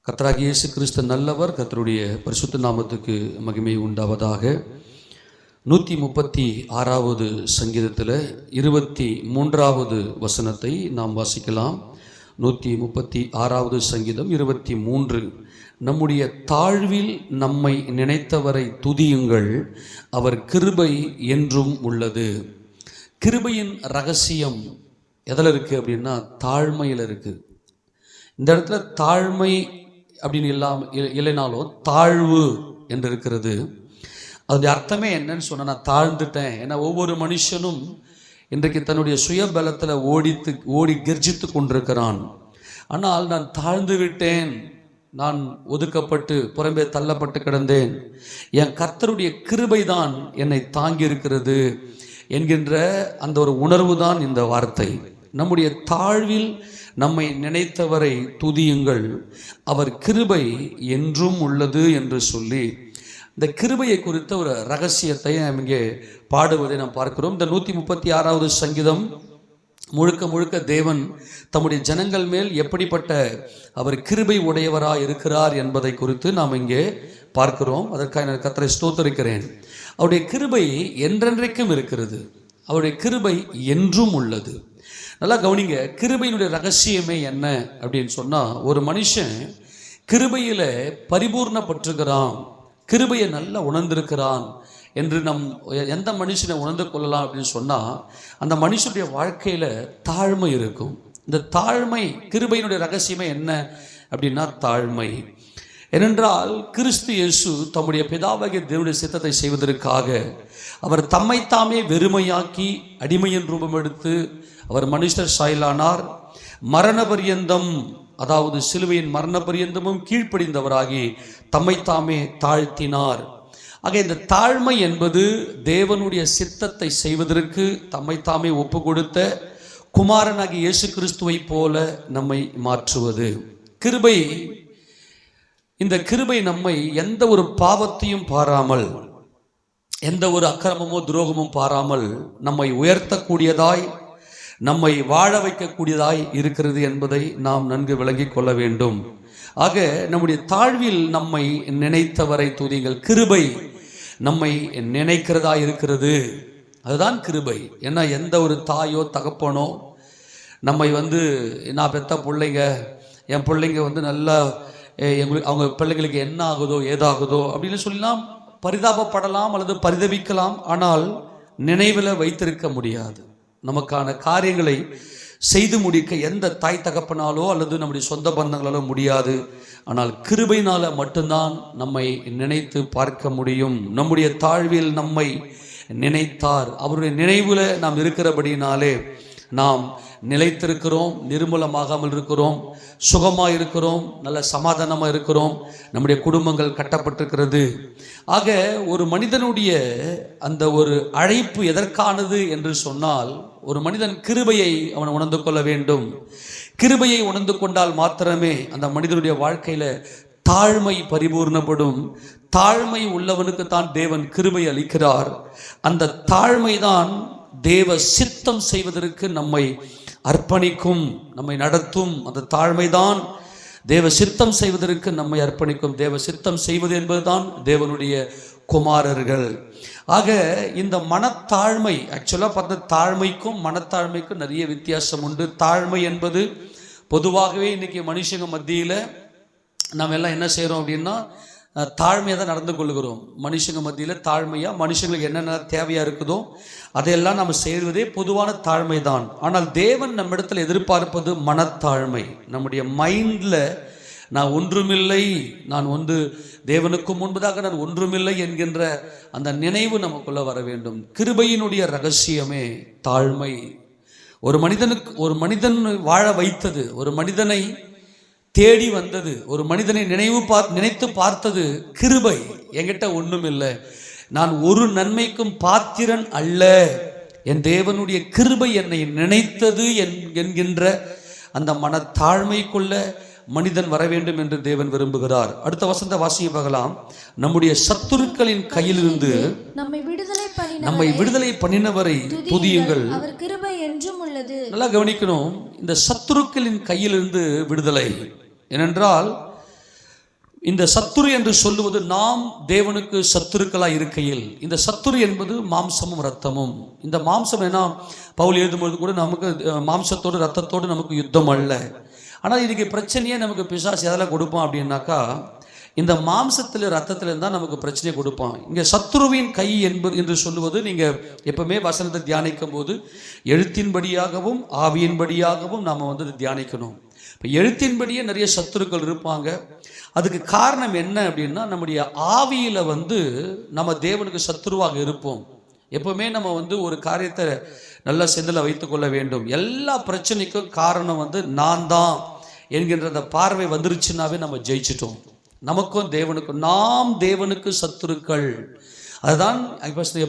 கர்த்தராகிய இயேசு கிறிஸ்து நல்லவர். கர்த்தருடைய பரிசுத்த நாமத்துக்கு மகிமை உண்டாவதாக. 136வது சங்கீதத்தில் 23வது வசனத்தை நாம் வாசிக்கலாம். 136வது சங்கீதம் 23. நம்முடைய தாழ்வில் நம்மை நினைத்தவரை துதியுங்கள், அவர் கிருபை என்றும் உள்ளது. கிருபையின் ரகசியம் எதில் இருக்குது அப்படின்னா தாழ்மையில் இருக்குது. இந்த இடத்துல தாழ்மை அப்படின்னு இல்லைனாலும் தாழ்வு என்று இருக்கிறது. அதனுடைய அர்த்தமே என்னன்னு சொன்னால், நான் தாழ்ந்துட்டேன். ஏன்னா ஒவ்வொரு மனுஷனும் இன்றைக்கு தன்னுடைய சுயபலத்தில் ஓடி கர்ஜித்து கொண்டிருக்கிறான். ஆனால் நான் தாழ்ந்து விட்டேன், நான் ஒதுக்கப்பட்டு புறம்பே தள்ளப்பட்டு கிடந்தேன், என் கர்த்தருடைய கிருபை தான் என்னை தாங்கி இருக்கிறது என்கின்ற அந்த ஒரு உணர்வு தான் இந்த வார்த்தை. நம்முடைய தாழ்வில் நம்மை நினைத்தவரை துதியுங்கள், அவர் கிருபை என்றும் உள்ளது என்று சொல்லி இந்த கிருபையை குறித்த ஒரு ரகசியத்தை நாம் இங்கே பாடுவதை நாம் பார்க்கிறோம். இந்த 136வது சங்கீதம் முழுக்க முழுக்க தேவன் தம்முடைய ஜனங்கள் மேல் எப்படிப்பட்ட அவர் கிருபை உடையவராக இருக்கிறார் என்பதை குறித்து நாம் இங்கே பார்க்கிறோம். அதற்காக நான் கர்த்தரை ஸ்தோத்திரிக்கிறேன். அவருடைய கிருபை என்றென்றைக்கும் இருக்கிறது, அவருடைய கிருபை என்றும் உள்ளது. நல்லா கவனிங்க, கிருபையினுடைய ரகசியமே என்ன அப்படின்னு சொன்னால், ஒரு மனுஷன் கிருபையில் பரிபூர்ணப்பட்டிருக்கிறான், கிருபையை நல்லா உணர்ந்திருக்கிறான் என்று எந்த மனுஷனை உணர்ந்து கொள்ளலாம் அப்படின்னு சொன்னால், அந்த மனுஷனுடைய வாழ்க்கையில் தாழ்மை இருக்கும். இந்த தாழ்மை, கிருபையினுடைய ரகசியமே என்ன அப்படின்னா தாழ்மை. ஏனென்றால் கிறிஸ்து இயேசு தம்முடைய பிதாவாகிய தேவனுடைய சித்தத்தை செய்வதற்காக அவர் தம்மைத்தாமே வெறுமையாக்கி அடிமையின் ரூபம் எடுத்து அவர் மனுஷர் சாயலானார். மரண பரியந்தம், அதாவது சிலுவையின் மரண பரியந்தமும் கீழ்ப்படிந்தவராகி தம்மைத்தாமே தாழ்த்தினார். ஆக இந்த தாழ்மை என்பது தேவனுடைய சித்தத்தை செய்வதற்கு தம்மைத்தாமே ஒப்பு கொடுத்த குமாரனாகிய இயேசு கிறிஸ்துவை போல நம்மை மாற்றுவது கிருபை. இந்த கிருபை நம்மை எந்த ஒரு பாவத்தையும் பாராமல், எந்த ஒரு அக்கிரமமோ துரோகமும் பாராமல் நம்மை உயர்த்தக்கூடியதாய், நம்மை வாழ வைக்கக்கூடியதாய் இருக்கிறது என்பதை நாம் நன்கு விளங்கி கொள்ள வேண்டும். ஆக நம்முடைய தாழ்வில் நம்மை நினைத்தவரை துதியுங்கள், கிருபை நம்மை நினைக்கிறதா இருக்கிறது, அதுதான் கிருபை. ஏன்னா எந்த ஒரு தாயோ தகப்பனோ நம்மை நான் பெத்த பிள்ளைங்க, என் பிள்ளைங்க நல்லா எங்களுக்கு, அவங்க பிள்ளைங்களுக்கு என்ன ஆகுதோ ஏதாகுதோ அப்படின்னு சொல்லலாம் பரிதாபப்படலாம் அல்லது பரிதவிக்கலாம். ஆனால் நினைவில் வைத்திருக்க முடியாது. நமக்கான காரியங்களை செய்து முடிக்க எந்த தாய் தகப்பனாலோ அல்லது நம்முடைய சொந்த பந்தங்களாலோ முடியாது. ஆனால் கிருபையினால் மட்டும்தான் நம்மை நினைத்து பார்க்க முடியும். நம்முடைய தாழ்வில் நம்மை நினைத்தார், அவருடைய நினைவில் நாம் இருக்கிறபடினாலே நாம் நிலைத்திருக்கிறோம், நிர்மூலமாகாமல் இருக்கிறோம், சுகமாக இருக்கிறோம், நல்ல சமாதானமாக இருக்கிறோம், நம்முடைய குடும்பங்கள் கட்டப்பட்டிருக்கிறது. ஆக ஒரு மனிதனுடைய அந்த ஒரு அழைப்பு எதற்கானது என்று சொன்னால், ஒரு மனிதன் கிருபையை அவன் உணர்ந்து கொள்ள வேண்டும். கிருபையை உணர்ந்து கொண்டால் மாத்திரமே அந்த மனிதனுடைய வாழ்க்கையில் தாழ்மை பரிபூர்ணப்படும். தாழ்மை உள்ளவனுக்கு தான் தேவன் கிருபை அளிக்கிறார். அந்த தாழ்மை தான் தேவ சித்தம் செய்வதற்கு நம்மை அர்ப்பணிக்கும், நம்மை நடத்தும். அந்த தாழ்மைதான் தேவ சித்தம் செய்வதற்கு நம்மை அர்ப்பணிக்கும். தேவ சித்தம் செய்வது என்பதுதான் தேவனுடைய குமாரர்கள். ஆக இந்த மனத்தாழ்மை, ஆக்சுவலாக பார்த்தா தாழ்மைக்கும் மனத்தாழ்மைக்கும் நிறைய வித்தியாசம் உண்டு. தாழ்மை என்பது பொதுவாகவே இன்னைக்கு மனுஷங்க மத்தியில் நாம் எல்லாம் என்ன செய்கிறோம் அப்படின்னா, தாழ்மையாக தான் நடந்து கொள்கிறோம். மனுஷங்க மத்தியில் தாழ்மையாக, மனுஷங்களுக்கு என்னென்ன தேவையாக இருக்குதோ அதையெல்லாம் நம்ம செய்வதே பொதுவான தாழ்மை தான். ஆனால் தேவன் நம்ம இடத்துல எதிர்பார்ப்பது மனத்தாழ்மை. நம்முடைய மைண்டில் நான் ஒன்றுமில்லை, நான் தேவனுக்கு முன்பதாக நான் ஒன்றுமில்லை என்கின்ற அந்த நினைவு நமக்குள்ளே வர வேண்டும். கிருபையினுடைய ரகசியமே தாழ்மை. ஒரு மனிதன் வாழ வைத்தது, ஒரு மனிதனை தேடி வந்தது, ஒரு மனிதனை நினைத்து பார்த்தது கிருபை. என்கிட்ட ஒன்றும் இல்லை, நான் ஒரு நன்மைக்கும் பாத்திரன் அல்ல, என் தேவனுடைய கிருபை என்னை நினைத்தது என்கின்ற அந்த மனத்தாழ்மைக்குள்ள மனிதன் வர வேண்டும் என்று தேவன் விரும்புகிறார். அடுத்த வசந்த வாசியை பார்க்கலாம். நம்முடைய சத்துருக்களின் கையிலிருந்து நம்மை விடுதலை பண்ணினவரை துதியுங்கள், அவர் கிருபை என்றும் உள்ளது. நல்லா கவனிக்கணும், இந்த சத்துருக்களின் கையிலிருந்து விடுதலை. ஏனென்றால் இந்த சத்துரு என்று சொல்லுவது நாம் தேவனுக்கு சத்துருக்களாக இருக்கையில், இந்த சத்துரு என்பது மாம்சமும் இரத்தமும். இந்த மாம்சம் ஏன்னா பவுல் எழுதும்போது கூட நமக்கு மாம்சத்தோடு இரத்தத்தோடு நமக்கு யுத்தம் அல்ல. ஆனால் இதுக்கு பிரச்சனையே நமக்கு பிசாசு எதில் கொடுப்பான் அப்படின்னாக்கா, இந்த மாம்சத்தில் ரத்தத்தில் இருந்தால் நமக்கு பிரச்சனையை கொடுப்பான். இங்கே சத்துருவின் கை என்பது என்று சொல்லுவது, நீங்கள் எப்பவுமே வசனத்தை தியானிக்கும் போது எழுத்தின்படியாகவும் ஆவியின்படியாகவும் நாம் தியானிக்கணும். இப்போ எழுத்தின்படியே நிறைய சத்துருக்கள் இருப்பாங்க. அதுக்கு காரணம் என்ன அப்படின்னா, நம்முடைய ஆவியில் நம்ம தேவனுக்கு சத்துருவாக இருப்போம். எப்பவுமே நம்ம ஒரு காரியத்தை நல்ல செந்தில் வைத்து கொள்ள வேண்டும். எல்லா பிரச்சனைக்கும் காரணம் நான் தான் என்கின்ற அந்த பார்வை வந்துருச்சுன்னாவே நம்ம ஜெயிச்சிட்டோம். நமக்கும் தேவனுக்கும், நாம் தேவனுக்கு சத்துருக்கள். அதுதான்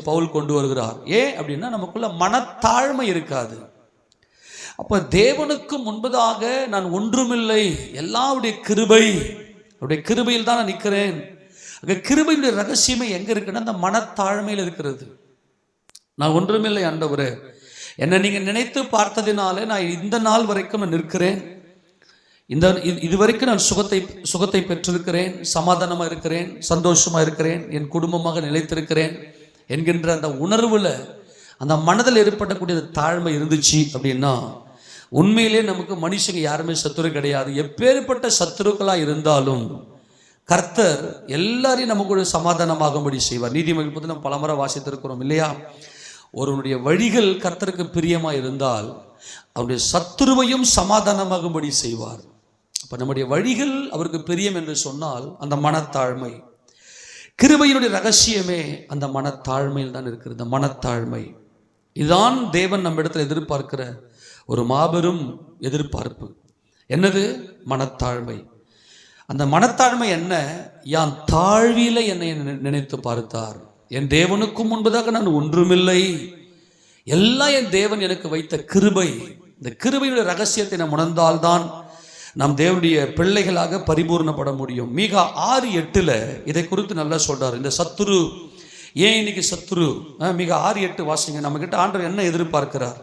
பவுல் கொண்டு வருகிறார். ஏன் அப்படின்னா, நமக்குள்ள மனத்தாழ்மை இருக்காது. அப்ப தேவனுக்கு முன்பதாக நான் ஒன்றுமில்லை, எல்லாருடைய கிருபை, அவருடைய கிருபையில் தான் நான் நிற்கிறேன். அங்கே கிருபையுடைய ரகசியமே எங்க இருக்குன்னா, அந்த மனத்தாழ்மையில் இருக்கிறது. நான் ஒன்றுமில்லை ஆண்டவரே, என்னை நீங்க நினைத்து பார்த்ததினாலே நான் இந்த நாள் வரைக்கும் நான் நிற்கிறேன். இதுவரைக்கும் நான் சுகத்தை பெற்றிருக்கிறேன், சமாதானமா இருக்கிறேன், சந்தோஷமா இருக்கிறேன், என் குடும்பமாக நிலைத்திருக்கிறேன் என்கின்ற அந்த உணர்வுல, அந்த மனதில் ஏற்படக்கூடிய தாழ்மை இருந்துச்சு அப்படின்னா, உண்மையிலே நமக்கு மனுஷங்க யாருமே சத்துரு கிடையாது. எப்பேற்பட்ட சத்துருக்களா இருந்தாலும் கர்த்தர் எல்லாரையும் நமக்கு சமாதானமாகும்படி செய்வார். நீதிமொழிகள் நம்ம பலமுறை வாசித்திருக்கிறோம் இல்லையா? ஒருவனுடைய வழிகள் கர்த்தருக்கு பிரியமா இருந்தால் அவருடைய சத்துருவையும் சமாதானமாகும்படி செய்வார். அப்ப நம்முடைய வழிகள் அவருக்கு பிரியம் என்று சொன்னால் அந்த மனத்தாழ்மை, கிருபையினுடைய ரகசியமே அந்த மனத்தாழ்மையில் தான் இருக்கிறது. அந்த மனத்தாழ்மை இதுதான் தேவன் நம்ம இடத்துல எதிர்பார்க்கிற ஒரு மாபெரும் எதிர்பார்ப்பு. என்னது? மனத்தாழ்மை. அந்த மனத்தாழ்மை என்ன? யான் தாழ்வில என்னை நினைத்து பார்த்தார். என் தேவனுக்கு முன்பதாக நான் ஒன்றுமில்லை, எல்லாம் என் தேவன் எனக்கு வைத்த கிருபை. இந்த கிருபையுடைய ரகசியத்தை நாம் உணர்ந்தால்தான் நாம் தேவனுடைய பிள்ளைகளாக பரிபூர்ணப்பட முடியும். மீகா 6:8 இதை குறித்து நல்லா சொல்றார். இந்த சத்துரு ஏன் இன்னைக்கு சத்துரு? மீகா 6:8 வாசிங்க. நம்ம கிட்ட ஆண்டவர் என்ன எதிர்பார்க்கிறார்?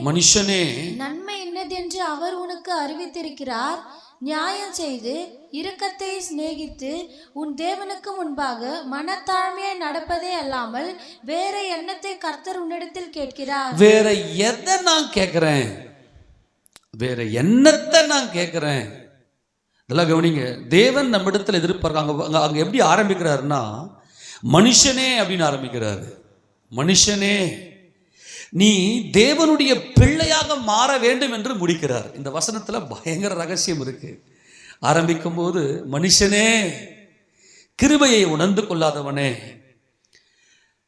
மனுஷனே, நன்மை இன்னதென்று அவர் உனக்கு அறிவித்திருக்கிறார். நியாயம் செய்து இரக்கத்தை சிநேகித்து உன் தேவனுக்கு முன்பாக மனத்தாழ்மையை நடப்பதே அல்லாமல் வேற எண்ணத்தை கர்த்தர் உன்னிடத்தில் கேட்கிறார். வேற எதை நான் கேட்கிறேன்? வேற எண்ணத்தை நான் கேட்கிறேன்? இதெல்லாம் கவனிங்க. தேவன் நம்ம இடத்துல எதிர்பார்க்காங்க. அங்க எப்படி ஆரம்பிக்கிறாருன்னா, மனுஷனே அப்படின்னு ஆரம்பிக்கிறாரு. மனுஷனே, நீ தேவனுடைய பிள்ளையாக மாற வேண்டும் என்று முடிக்கிறார். இந்த வசனத்துல பயங்கர ரகசியம் இருக்கு. ஆரம்பிக்கும் போது, மனுஷனே, கிருபையை உணர்ந்து கொள்ளாதவனே,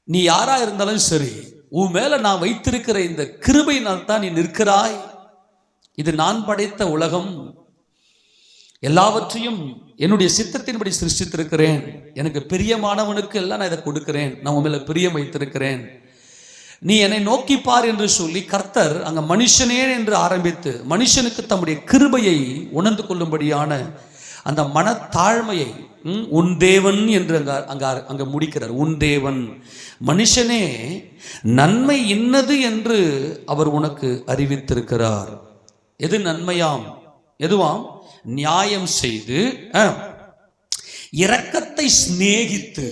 நீ யாரா இருந்தாலும் சரி, உன் மேல நான் வைத்திருக்கிற இந்த கிருபையினால் தான் நீ நிற்கிறாய். இது நான் படைத்த உலகம், எல்லாவற்றையும் என்னுடைய சித்தத்தின்படி சிருஷ்டித்திருக்கிறேன். எனக்கு பிரியமானவனுக்கு எல்லாம் நான் இதை கொடுக்கிறேன். நான் உன் மேல பிரியம் வைத்திருக்கிறேன். நீ என்னை நோக்கி பார் என்று சொல்லி கர்த்தர் அங்க மனுஷனே என்று ஆரம்பித்து மனுஷனுக்கு தம்முடைய கிருபையை உணர்ந்து கொள்ளும்படியான அந்த மனத்தாழ்மையை உன் தேவன் என்று அங்க முடிக்கிறார். உன் தேவன், மனுஷனே, நன்மை இன்னது என்று அவர் உனக்கு அறிவித்திருக்கிறார். எது நன்மையாம்? எதுவாம்? நியாயம் செய்து இரக்கத்தை சிநேகித்து.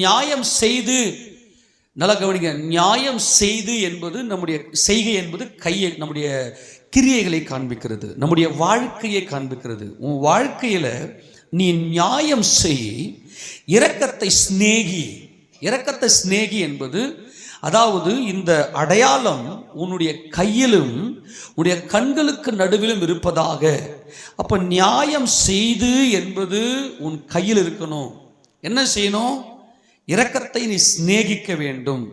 நியாயம் செய்து, நல்லா கவனிங்க. நியாயம் செய்து என்பது நம்முடைய செய்கை என்பது கையை, நம்முடைய கிரியைகளை காண்பிக்கிறது, நம்முடைய வாழ்க்கையை காண்பிக்கிறது. உன் வாழ்க்கையில நீ நியாயம் செய், இரக்கத்தை சிநேகி. இரக்கத்தை சிநேகி என்பது, அதாவது இந்த அடையாளம் உன்னுடைய கையிலும் உன்னுடைய கண்களுக்கு நடுவிலும் இருப்பதாக. அப்ப நியாயம் செய்து என்பது உன் கையில் இருக்கணும். என்ன செய்யணும்? இரக்கத்தை நீ சிநேகிக்க வேண்டும்.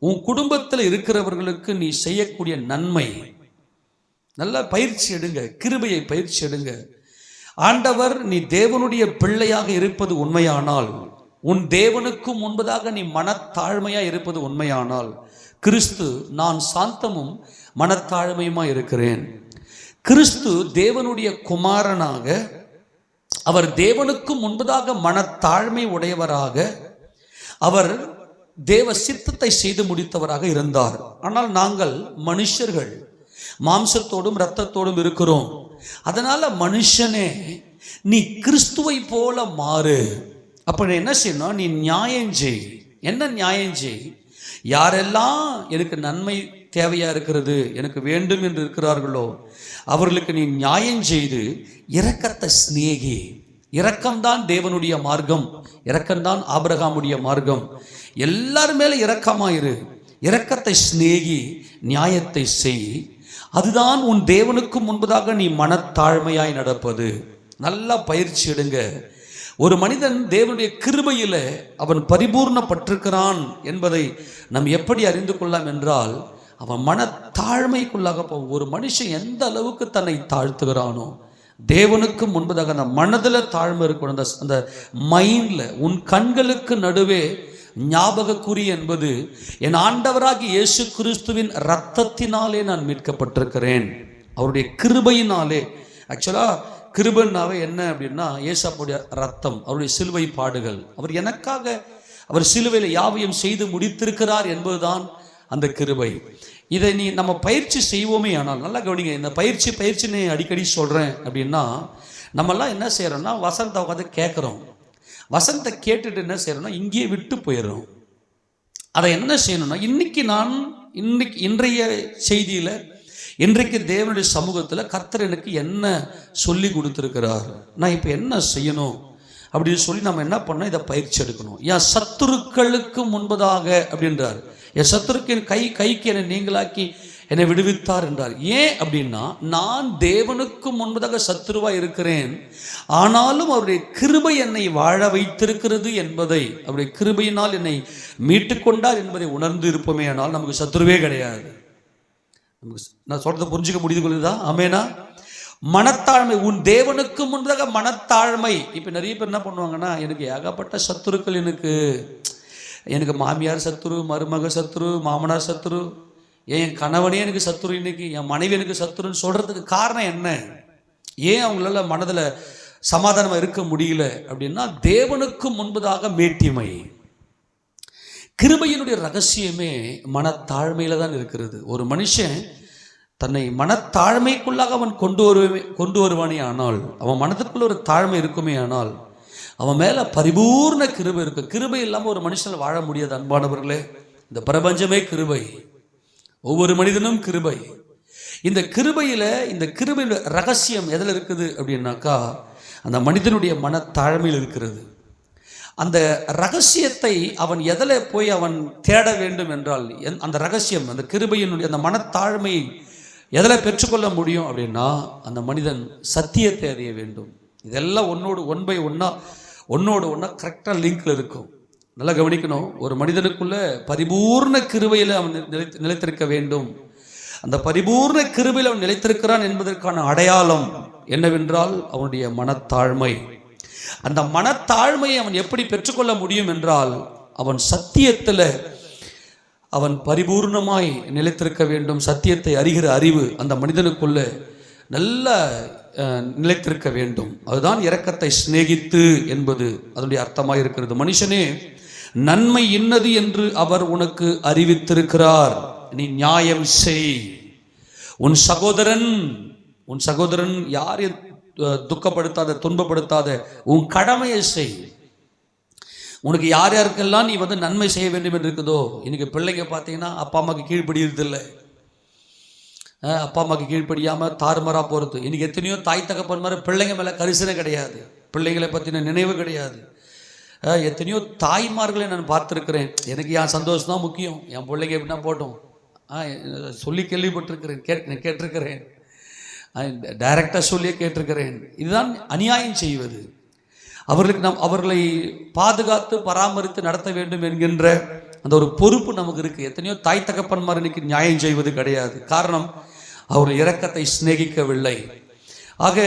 உன் குடும்பத்தில் இருக்கிறவர்களுக்கு நீ செய்யக்கூடிய நன்மை, நல்ல பயிற்சி எடுங்க, கிருபையை பயிற்சி எடுங்க. ஆண்டவர், நீ தேவனுடைய பிள்ளையாக இருப்பது உண்மையானால், உன் தேவனுக்கு முன்பதாக நீ மனத்தாழ்மையா இருப்பது உண்மையானால், கிறிஸ்து, நான் சாந்தமும் மனத்தாழ்மையுமா இருக்கிறேன். கிறிஸ்து தேவனுடைய குமாரனாக, அவர் தேவனுக்கு முன்பதாக மனத்தாழ்மை உடையவராக, அவர் தேவ சித்தத்தை செய்து முடித்தவராக இருந்தார். ஆனால் நாங்கள் மனுஷர்கள், மாம்சத்தோடும் இரத்தத்தோடும் இருக்கிறோம். அதனால மனுஷனே நீ கிறிஸ்துவை போல மாறு. அப்ப என்ன செய்யணும்? நீ நியாயம் செய். என்ன நியாயம் செய்? யாரெல்லாம் எனக்கு நன்மை தேவையா இருக்கிறது, எனக்கு வேண்டும் என்று இருக்கிறார்களோ அவர்களுக்கு நீ நியாயம் செய்து இரக்கத்தை சிநேகி. இரக்கம்தான் தேவனுடைய மார்க்கம், இரக்கம்தான் ஆபிரகாமுடைய மார்க்கம். எல்லாரும் மேல இரக்கமாயிரு, இரக்கத்தை சிநேகி, நியாயத்தை செய். அதுதான் உன் தேவனுக்கு முன்பதாக நீ மனத்தாழ்மையாய் நடப்பது. நல்லா பயிற்சி எடுங்க. ஒரு மனிதன் தேவனுடைய கிருபையில அவன் பரிபூர்ணப்பட்டிருக்கிறான் என்பதை நாம் எப்படி அறிந்து கொள்ளலாம் என்றால், அவன் மனத்தாழ்மைக்குள்ளாக போகும். ஒரு மனுஷன் எந்த அளவுக்கு தன்னை தாழ்த்துகிறானோ தேவனுக்கு முன்பதாக அந்த மனதில் தாழ்மை இருக்கணும். அந்த மைண்ட்ல, உன் கண்களுக்கு நடுவே ஞாபகக்குறி என்பது என் ஆண்டவராகி இயேசு கிறிஸ்துவின் இரத்தத்தினாலே நான் மீட்கப்பட்டிருக்கிறேன், அவருடைய கிருபையினாலே. ஆக்சுவலா கிருபைனாவே என்ன அப்படின்னா, இயேசுவுடைய ரத்தம், அவருடைய சிலுவை பாடுகள், அவர் எனக்காக அவர் சிலுவையில் யாவையும் செய்து முடித்திருக்கிறார் என்பதுதான் அந்த கிருபை. இதை நம்ம பயிற்சி செய்வோமே ஆனால், நல்லா கவனிங்க, இந்த பயிற்சின்னு அடிக்கடி சொல்கிறேன் அப்படின்னா, நம்மெல்லாம் என்ன செய்கிறோம்னா வசனத்தை உட்காந்து கேட்குறோம். வசனத்தை கேட்டுட்டு என்ன செய்யறோம்னா இங்கேயே விட்டு போயிடுறோம். அதை என்ன செய்யணும்னா, இன்றைய செய்தியில், இன்றைக்கு தேவனுடைய சமூகத்தில் கர்த்தர் எனக்கு என்ன சொல்லி கொடுத்துருக்கிறார், நான் இப்போ என்ன செய்யணும் அப்படின்னு சொல்லி நம்ம என்ன பண்ணோம், இதை பயிற்சி எடுக்கணும். என் சத்துருக்களுக்கு முன்பதாக அப்படின்றார். என் சத்துருக்கின் கைக்கு என்னை நீங்களாக்கி என்னை விடுவித்தார் என்றார். ஏன் அப்படின்னா, நான் தேவனுக்கு முன்பதாக சத்துருவா இருக்கிறேன், ஆனாலும் அவருடைய கிருபை என்னை வாழ வைத்திருக்கிறது என்பதை, அவருடைய கிருபையினால் என்னை மீட்டு கொண்டார் என்பதை உணர்ந்து இருப்போமே ஆனால் நமக்கு சத்துருவே கிடையாது. நான் சொல்றதை புரிஞ்சுக்க முடிந்து கொள்ளுதா? ஆமேனா? மனத்தாழ்மை, உன் தேவனுக்கு முன்பதாக மனத்தாழ்மை. இப்போ நிறைய பேர் என்ன பண்ணுவாங்கன்னா, எனக்கு ஏகப்பட்ட சத்துருக்கள், எனக்கு மாமியார் சத்துரு, மருமக சத்துரு, மாமனார் சத்துரு, என் கணவனே எனக்கு சத்துரு, இன்னைக்கு என் மனைவி எனக்கு சத்துருன்னு சொல்றதுக்கு காரணம் என்ன? ஏன் அவங்களால மனதில் சமாதானமாக இருக்க முடியல அப்படின்னா, தேவனுக்கு முன்பதாக மேட்டிமை. கிருபையினுடைய ரகசியமே மனத்தாழ்மையில தான் இருக்கிறது. ஒரு மனுஷன் தன்னை மனத்தாழ்மைக்குள்ளாக அவன் கொண்டு வருவானே ஆனால், அவன் மனதுக்குள்ள ஒரு தாழ்மை இருக்குமே ஆனால், அவன் மேல பரிபூர்ண கிருபை இருக்கும். கிருபை இல்லாமல் ஒரு மனுஷனால் வாழ முடியாது. அன்பானவர்களே, இந்த பிரபஞ்சமே கிருபை, ஒவ்வொரு மனிதனும் கிருபை. இந்த கிருபையில ரகசியம் எதில் இருக்குது அப்படின்னாக்கா, அந்த மனிதனுடைய மனத்தாழ்மையில் இருக்கிறது. அந்த ரகசியத்தை அவன் எதில் போய் அவன் தேட வேண்டும் என்றால், அந்த ரகசியம், அந்த கிருபையினுடைய அந்த மனத்தாழ்மையை எதில் பெற்றுக்கொள்ள முடியும் அப்படின்னா, அந்த மனிதன் சத்தியத்தை அறிய வேண்டும். இதெல்லாம் ஒன்னோடு ஒன்றா கரெக்டாக லிங்க்ல இருக்கும். நல்லா கவனிக்கணும். ஒரு மனிதனுக்குள்ள பரிபூர்ண கிருபையில் அவன் நிலைத்திருக்க வேண்டும். அந்த பரிபூர்ண கிருபையில் அவன் நிலைத்திருக்கிறான் என்பதற்கான அடையாளம் என்னவென்றால் அவனுடைய மனத்தாழ்மை. அந்த மனத்தாழ்மையை அவன் எப்படி பெற்றுக்கொள்ள முடியும் என்றால், அவன் சத்தியத்தில் அவன் பரிபூர்ணமாய் நிலைத்திருக்க வேண்டும். சத்தியத்தை அறிகிற அறிவு அந்த மனிதனுக்குள்ள நல்ல நிலைத்திருக்க வேண்டும். அதுதான் இரக்கத்தை சிநேகித்து என்பது அதனுடைய அர்த்தமாக இருக்கிறது. மனுஷனே, நன்மை இன்னது என்று அவர் உனக்கு அறிவித்திருக்கிறார், நீ நியாயம் செய். உன் சகோதரன் யாரையும் துக்கப்படுத்தாத, துன்பப்படுத்தாத, உன் கடமையை செய். உனக்கு யார் யாருக்கெல்லாம் நீ நன்மை செய்ய வேண்டும் என்று இருக்குதோ, இன்னைக்கு பிள்ளைங்க பார்த்தீங்கன்னா அப்பா அம்மாவுக்கு கீழ்ப்படியறதில்லை, அப்பா அம்மாவுக்கு கீழ்ப்படியாமல் தாறுமாறா போகிறது. இன்னைக்கு எத்தனையோ தாய் தகப்பன் மாதிரி பிள்ளைங்க மேலே கரிசனை கிடையாது, பிள்ளைங்களை பற்றின நினைவு கிடையாது. எத்தனையோ தாய்மார்களை நான் பார்த்துருக்கிறேன். எனக்கு என் சந்தோஷம் தான் முக்கியம், என் பிள்ளைங்க எப்படின்னா போட்டோம் சொல்லி கேள்விப்பட்டிருக்கிறேன், கேட்டிருக்கிறேன், டைரக்டாக சொல்லியே கேட்டிருக்கிறேன். இதுதான் அநியாயம் செய்வது. அவர்களை பாதுகாத்து பராமரித்து நடத்த வேண்டும் என்கின்ற அந்த ஒரு பொறுப்பு நமக்கு இருக்குது. எத்தனையோ தாய் தகப்பன்மார் இன்னைக்கு நியாயம் செய்வது கிடையாது. காரணம், அவர் இரக்கத்தை சிநேகிக்கவில்லை. ஆக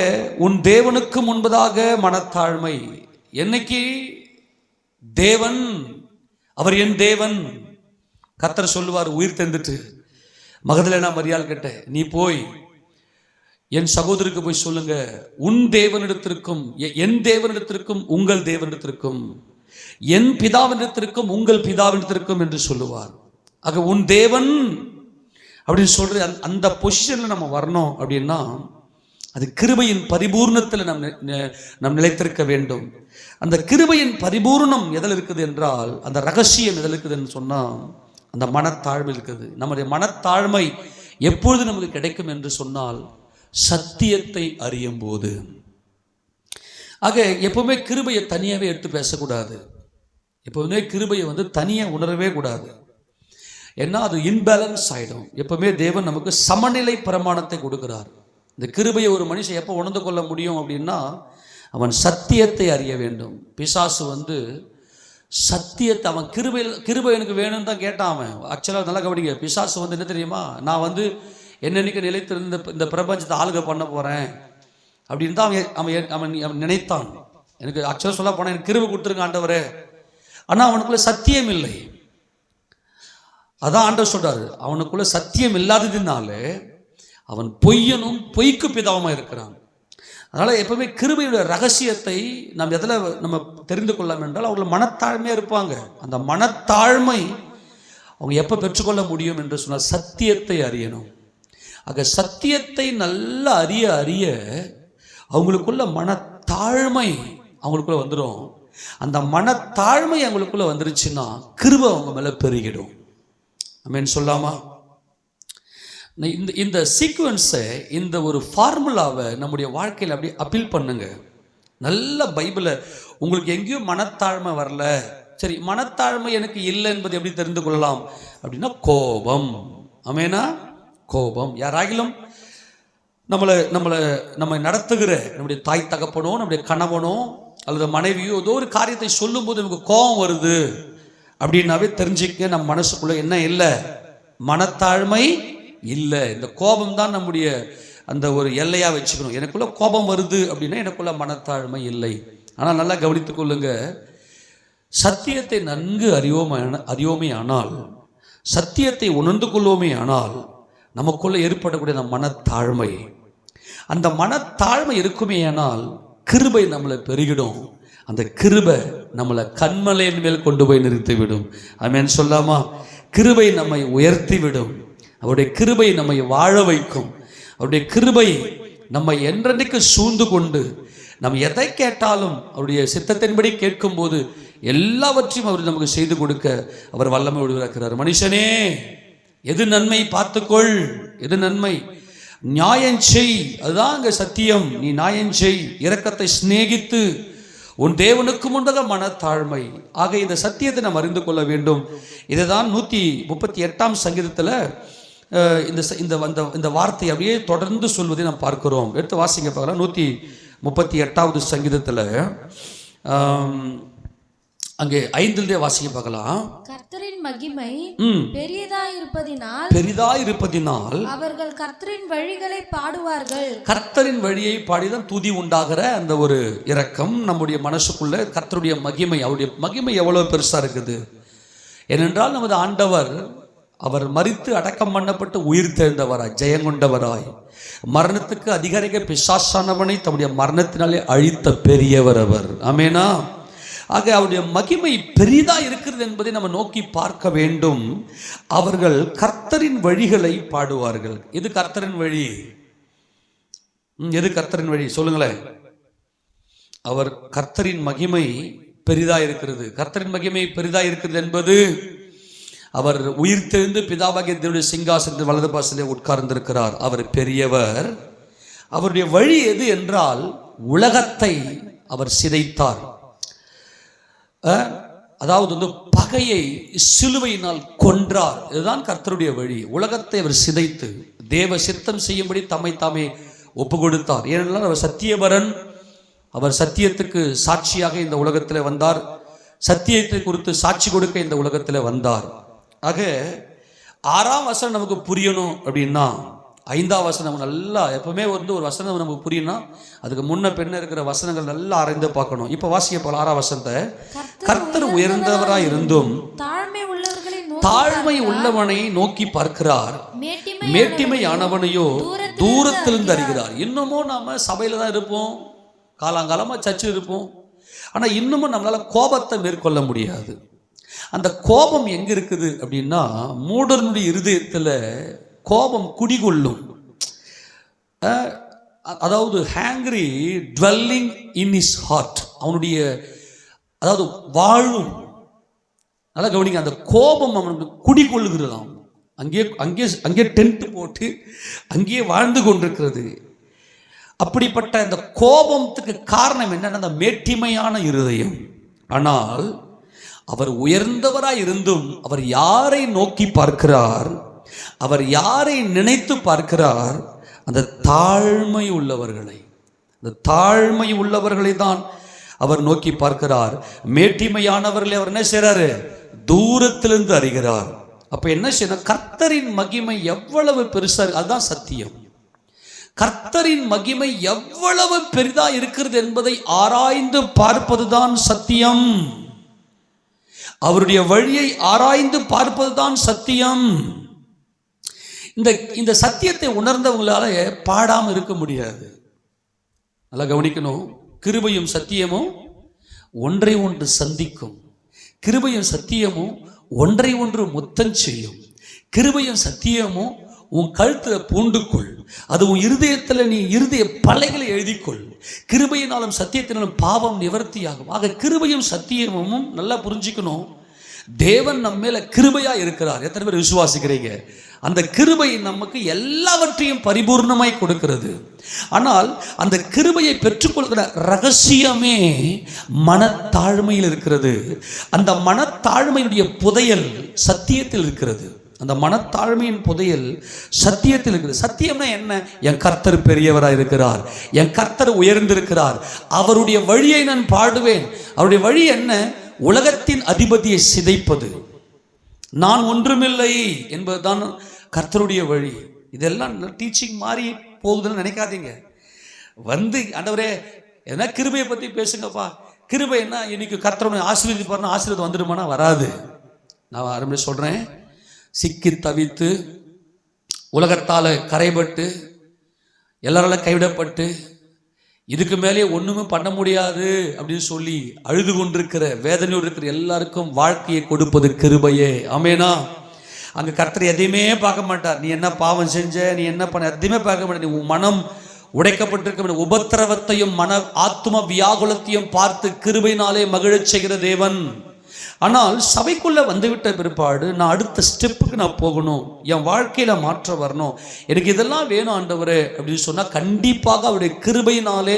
உன் தேவனுக்கு முன்பதாக மனத்தாழ்மை. என்னைக்கு தேவன், அவர் என் தேவன், கர்த்தர் சொல்லுவார் உயிர் தந்துட்டு மகதலேனா மரியாள் கிட்ட, நீ போய் என் சகோதரருக்கு போய் சொல்லுங்க, உன் தேவனிடத்திற்கும் என் தேவனிடத்திற்கும் உங்கள் தேவனிடத்திற்கும், என் பிதாவினிடத்திற்கும் உங்கள் பிதாவினிடத்திற்கும் என்று சொல்லுவார். ஆக உன் தேவன் அப்படின்னு சொல்ற அந்த பொசிஷன்ல நம்ம வரணும் அப்படின்னா, அது கிருபையின் பரிபூர்ணத்தில் நாம் நிலைத்திருக்க வேண்டும். அந்த கிருபையின் பரிபூர்ணம் எதில் இருக்குது என்றால், அந்த ரகசியம் எதில் இருக்குதுன்னு சொன்னால் அந்த மனத்தாழ்மை இருக்குது. நம்முடைய மனத்தாழ்மை எப்பொழுது நமக்கு கிடைக்கும் என்று சொன்னால் சத்தியத்தை அறியும் போது. ஆக எப்பவுமே கிருபையை தனியாகவே எடுத்து பேசக்கூடாது. எப்பவுமே கிருபையை தனியாக உணரவே கூடாது. ஏன்னா அது இன்பேலன்ஸ் ஆகிடும். எப்பவுமே தேவன் நமக்கு சமநிலை பிரமாணத்தை கொடுக்கிறார். இந்த கிருபையை ஒரு மனுஷன் எப்போ உணர்ந்து கொள்ள முடியும் அப்படின்னா, அவன் சத்தியத்தை அறிய வேண்டும். பிசாசு சத்தியத்தை, அவன் கிருபை எனக்கு வேணும்னு தான் கேட்டான். அவன் ஆக்சுவலாக நல்லா கவனிங்க, பிசாசு என்ன தெரியுமா, நான் என்னென்னைக்கு நிலைத்திருந்த இந்த பிரபஞ்சத்தை ஆளுகை பண்ண போகிறேன் அப்படின்னு தான் அவன் நினைத்தான். எனக்கு ஆக்சுவலாக சொல்ல போனால் எனக்கு கிருபை கொடுத்துருங்க ஆண்டவரே. ஆனால் அவனுக்குள்ள சத்தியம் இல்லை. அதான் ஆண்டவர் சொல்றாரு, அவனுக்குள்ள சத்தியம் இல்லாததுனால அவன் பொய்யனும் பொய்க்கு பிதாவுமா இருக்கிறான். அதனால எப்பவுமே கிருபையுடைய ரகசியத்தை நாம் எதில் நம்ம தெரிந்து கொள்ளலாம் என்றால், அவர்கள் மனத்தாழ்மையாக இருப்பாங்க. அந்த மனத்தாழ்மை அவங்க எப்போ பெற்றுக்கொள்ள முடியும் என்று சொன்னால் சத்தியத்தை அறியணும். ஆக சத்தியத்தை நல்லா அறிய அறிய அவங்களுக்குள்ள மனத்தாழ்மை அவங்களுக்குள்ள வந்துடும். அந்த மனத்தாழ்மை அவங்களுக்குள்ள வந்துருச்சுன்னா கிருபை அவங்க மேலே பெருகிடும். ஆமென் சொல்லாமா? இந்த சீக்வன்ஸை, இந்த ஒரு ஃபார்முலாவை நம்முடைய வாழ்க்கையில் அப்படியே அப்பீல் பண்ணுங்க. நல்ல பைபிளை உங்களுக்கு எங்கேயும் மனத்தாழ்மை வரல, சரி மனத்தாழ்மை எனக்கு இல்லை என்பது எப்படி தெரிந்து கொள்ளலாம் அப்படின்னா, கோபம். ஆமெனா? கோபம். யாராகிலும் நம்மை நடத்துகிற நம்முடைய தாய் தகப்பனோ, நம்முடைய கணவனோ அல்லது மனைவியோ ஏதோ ஒரு காரியத்தை சொல்லும்போது நமக்கு கோபம் வருது அப்படின்னாவே தெரிஞ்சுக்க நம்ம மனசுக்குள்ள என்ன இல்லை? மனத்தாழ்மை இல்லை. இந்த கோபம் தான் நம்முடைய அந்த ஒரு எல்லையாக வச்சுக்கணும். எனக்குள்ள கோபம் வருது அப்படின்னா எனக்குள்ள மனத்தாழ்மை இல்லை. ஆனால் நல்லா கவனித்துக் கொள்ளுங்க, சத்தியத்தை நன்கு அறியோமே ஆனால், சத்தியத்தை உணர்ந்து கொள்வோமே ஆனால் நமக்குள்ள ஏற்படக்கூடிய அந்த மனத்தாழ்மை, அந்த மனத்தாழ்மை இருக்குமே ஆனால் கிருபை நம்மளை பெருகிடும். அந்த கிருபை நம்மளை கன்மலையின் மேல் கொண்டு போய் நிறுத்திவிடும். ஆமென் சொல்லாமா? கிருபை நம்மை உயர்த்தி விடும். அவருடைய கிருபை நம்மை வாழ வைக்கும். அவருடைய கிருபை நம்மை என்றென்றைக்கு சூழ்ந்து கொண்டு நம்ம எதை கேட்டாலும் அவருடைய சித்தத்தின்படி கேட்கும்போது எல்லாவற்றையும் அவர் நமக்கு செய்து கொடுக்க அவர் வல்லமை உருவாக்குறார். மனுஷனே, எது நன்மை பார்த்துக்கொள், எது நன்மை, நியாயம் செய், அதுதான் அங்கே சத்தியம். நீ நியாயம் செய், இரக்கத்தை சிநேகித்து, உன் தேவனுக்கு முன்னதாக மனத்தாழ்மை. ஆக இந்த சத்தியத்தை நாம் அறிந்து கொள்ள வேண்டும். இதை தான் 138 சங்கீதத்தில் இந்த வார்த்தை அப்படியே தொடர்ந்து சொல்வதை நாம் பார்க்கிறோம். எடுத்து வாசிங்க பார்க்கலாம். 138 சங்கீதத்தில் அங்கே 5 வாசிக்க பார்க்கலாம். கர்த்தரின் மகிமை பெரிதாயிருப்பதினால் அவர்கள் கர்த்தரின் வழிகளை பாடுவார்கள். கர்த்தரின் வழியை பாடிதான் துதி உண்டாகிற அந்த ஒரு இரக்கம் நம்முடைய மனசுக்குள்ள கர்த்தருடைய மகிமை, அவருடைய மகிமை எவ்வளவு பெருசா இருக்குது. ஏனென்றால் நமது ஆண்டவர் அவர் மரித்து அடக்கம் பண்ணப்பட்டு உயிர் தெழுந்தவராய், ஜெயங்கொண்டவராய், மரணத்துக்கு அதிகாரிக பிசாசானவனை தம்முடைய மரணத்தினாலே அழித்த பெரியவர் அவர். ஆமெனா? ஆக அவருடைய மகிமை பெரிதா இருக்கிறது என்பதை நம்ம நோக்கி பார்க்க வேண்டும். அவர்கள் கர்த்தரின் வழிகளை பாடுவார்கள். இது கர்த்தரின் வழி. எது கர்த்தரின் வழி சொல்லுங்களேன். அவர் கர்த்தரின் மகிமை பெரிதா இருக்கிறது. கர்த்தரின் மகிமை பெரிதா இருக்கிறது என்பது அவர் உயிர் தெழுந்து பிதாவாகிய தேவனுடைய சிங்காசனத்தில் வலது பாசத்திலே உட்கார்ந்திருக்கிறார். அவர் பெரியவர். அவருடைய வழி எது என்றால், உலகத்தை அவர் சிதைத்தார். அதாவது பகையை சிலுவையினால் கொன்றார். இதுதான் கர்த்தருடைய வழி. உலகத்தை அவர் சிதைத்து தேவ சித்தம் செய்யும்படி தம்மை தாமே ஒப்பு கொடுத்தார். ஏனென்றால் அவர் சத்தியபரன். அவர் சத்தியத்துக்கு சாட்சியாக இந்த உலகத்தில் வந்தார். சத்தியத்தை குறித்து சாட்சி கொடுக்க இந்த உலகத்தில் வந்தார். ஆக 6ஆம் வசனம் நமக்கு புரியணும் அப்படின்னா, 5ஆம் வசனம் நல்லா எப்பவுமே ஒரு வசனம் நமக்கு புரியணும்னா அதுக்கு முன்ன பின்ன இருக்கிற வசனங்கள் நல்லா ஆராய்ந்து பார்க்கணும். இப்போ வாசிக்க போல 6ஆம் வசனத்தை, கர்த்தர் உயர்ந்தவராய் இருந்தும் தாழ்மை உள்ளவனை நோக்கி பார்க்கிறார், மேட்டிமையானவனையோ தூரத்திலிருந்து அறிகிறார். இன்னமும் நாம சபையில தான் இருப்போம், காலாங்காலமா சர்ச்சு இருப்போம், ஆனா இன்னமும் நம்மளால கோபத்தை மேற்கொள்ள முடியாது. அந்த கோபம் எங்க இருக்குது அப்படின்னா, மூடனுடைய இருதயத்தில் கோபம் குடிகொள்ளும். அதாவது angry dwelling in his heart, அவனுடைய அதாவது வாழும், நல்லா கவனிங்க, அந்த கோபம் அவனுக்கு குடிகொள்ளுகிறதாம். அங்கே அங்கே அங்கே டென்ட் போட்டு அங்கேயே வாழ்ந்து கொண்டிருக்கிறது. அப்படிப்பட்ட இந்த கோபத்துக்கு காரணம் என்னன்னா அந்த மேட்டிமையான இருதயம். ஆனால் அவர் உயர்ந்தவராய் இருந்தும் அவர் யாரை நோக்கி பார்க்கிறார், அவர் யாரை நினைத்து பார்க்கிறார்? அந்த தாழ்மை உள்ளவர்களை, அந்த தாழ்மை உள்ளவர்களை தான் அவர் நோக்கி பார்க்கிறார். மேட்டிமையானவர்களை அவர் என்ன செய்றாரு? தூரத்திலிருந்து அறிகிறார். அப்ப என்ன செய்யணும்? கர்த்தரின் மகிமை எவ்வளவு பெருசா, அதுதான் சத்தியம். கர்த்தரின் மகிமை எவ்வளவு பெரிதா இருக்கிறது என்பதை ஆராய்ந்து பார்ப்பதுதான் சத்தியம். அவருடைய வழியை ஆராய்ந்து பார்ப்பதுதான் சத்தியம். இந்த சத்தியத்தை உணர்ந்தவங்களால பாடாம இருக்க முடியாது. நல்லா கவனிக்கணும். கிருபையும் சத்தியமும் ஒன்றை ஒன்று சந்திக்கும். கிருபையும் சத்தியமும் ஒன்றை ஒன்று முத்தம் செய்யும். கிருபையும் சத்தியமும் உன் கழுத்துல பூண்டுக்கொள், அது உன் இருதயத்துல நீ இருதய பலைகளை எழுதிக்கொள். கிருபையினாலும் சத்தியத்தினாலும் பாவம் நிவர்த்தியாகும். ஆக கிருபையும் சத்தியமும் நல்லா புரிஞ்சுக்கணும். தேவன் நம்ம மேல கிருபையா இருக்கிறார். எத்தனை பேர் விசுவாசிக்கிறீங்க? அந்த கிருபை நமக்கு எல்லாவற்றையும் பரிபூர்ணமாய் கொடுக்கிறது. ஆனால் அந்த கிருபையை பெற்றுக்கொள்கிற ரகசியமே மனத்தாழ்மையில் இருக்கிறது. அந்த மனத்தாழ்மையுடைய புதையல் சத்தியத்தில் இருக்கிறது. அந்த மனத்தாழ்மையின் புதையல் சத்தியத்தில் இருக்கிறது. சத்தியம்னா என்ன? என் கர்த்தர் பெரியவராக இருக்கிறார், என் கர்த்தர் உயர்ந்திருக்கிறார், அவருடைய வழியை நான் பாடுவேன். அவருடைய வழி என்ன? உலகத்தின் அதிபதியை சிதைப்பது, நான் ஒன்றுமில்லை என்பதுதான் கர்த்தருடைய வழி. இதெல்லாம் டீச்சிங் மாறி போகுதுன்னு நினைக்காதீங்க. வந்து ஆண்டவரே என்ன கிருபையை பற்றி பேசுங்கப்பா, கிருபை என்ன, இன்னைக்கு கர்த்தருடைய ஆசீர்வதிப்பாருன்னா ஆசீர்வாதம் வந்துடுமானா வராது. நான் ஆரம்பி சொல்கிறேன், சிக்கி தவித்து உலகத்தால் கரைபட்டு எல்லாராலும் கைவிடப்பட்டு இதுக்கு மேலே ஒன்றுமே பண்ண முடியாது அப்படின்னு சொல்லி அழுது கொண்டிருக்கிற வேதனையோடு இருக்கிற எல்லாருக்கும் வாழ்க்கையை கொடுப்பது கிருபையே. ஆமேனா? அங்கே கர்த்தர் எதையுமே பார்க்க மாட்டார். நீ என்ன பாவம் செஞ்ச, நீ என்ன பண்ண, எதையுமே பார்க்க மாட்டார். நீ உன் மனம் உடைக்கப்பட்டிருக்க உபத்திரவத்தையும் மன ஆத்ம வியாகுலத்தையும் பார்த்து கிருபையினாலே மகிழச் செய்கிற தேவன். ஆனால் சபைக்குள்ள வந்துவிட்ட பிற்பாடு நான் அடுத்த ஸ்டெப்புக்கு நான் போகணும், என் வாழ்க்கையில மாற்றம் வரணும், எனக்கு இதெல்லாம் வேணும் ஆண்டவரே அப்படின்னு சொன்னா கண்டிப்பாக அவருடைய கிருபையினாலே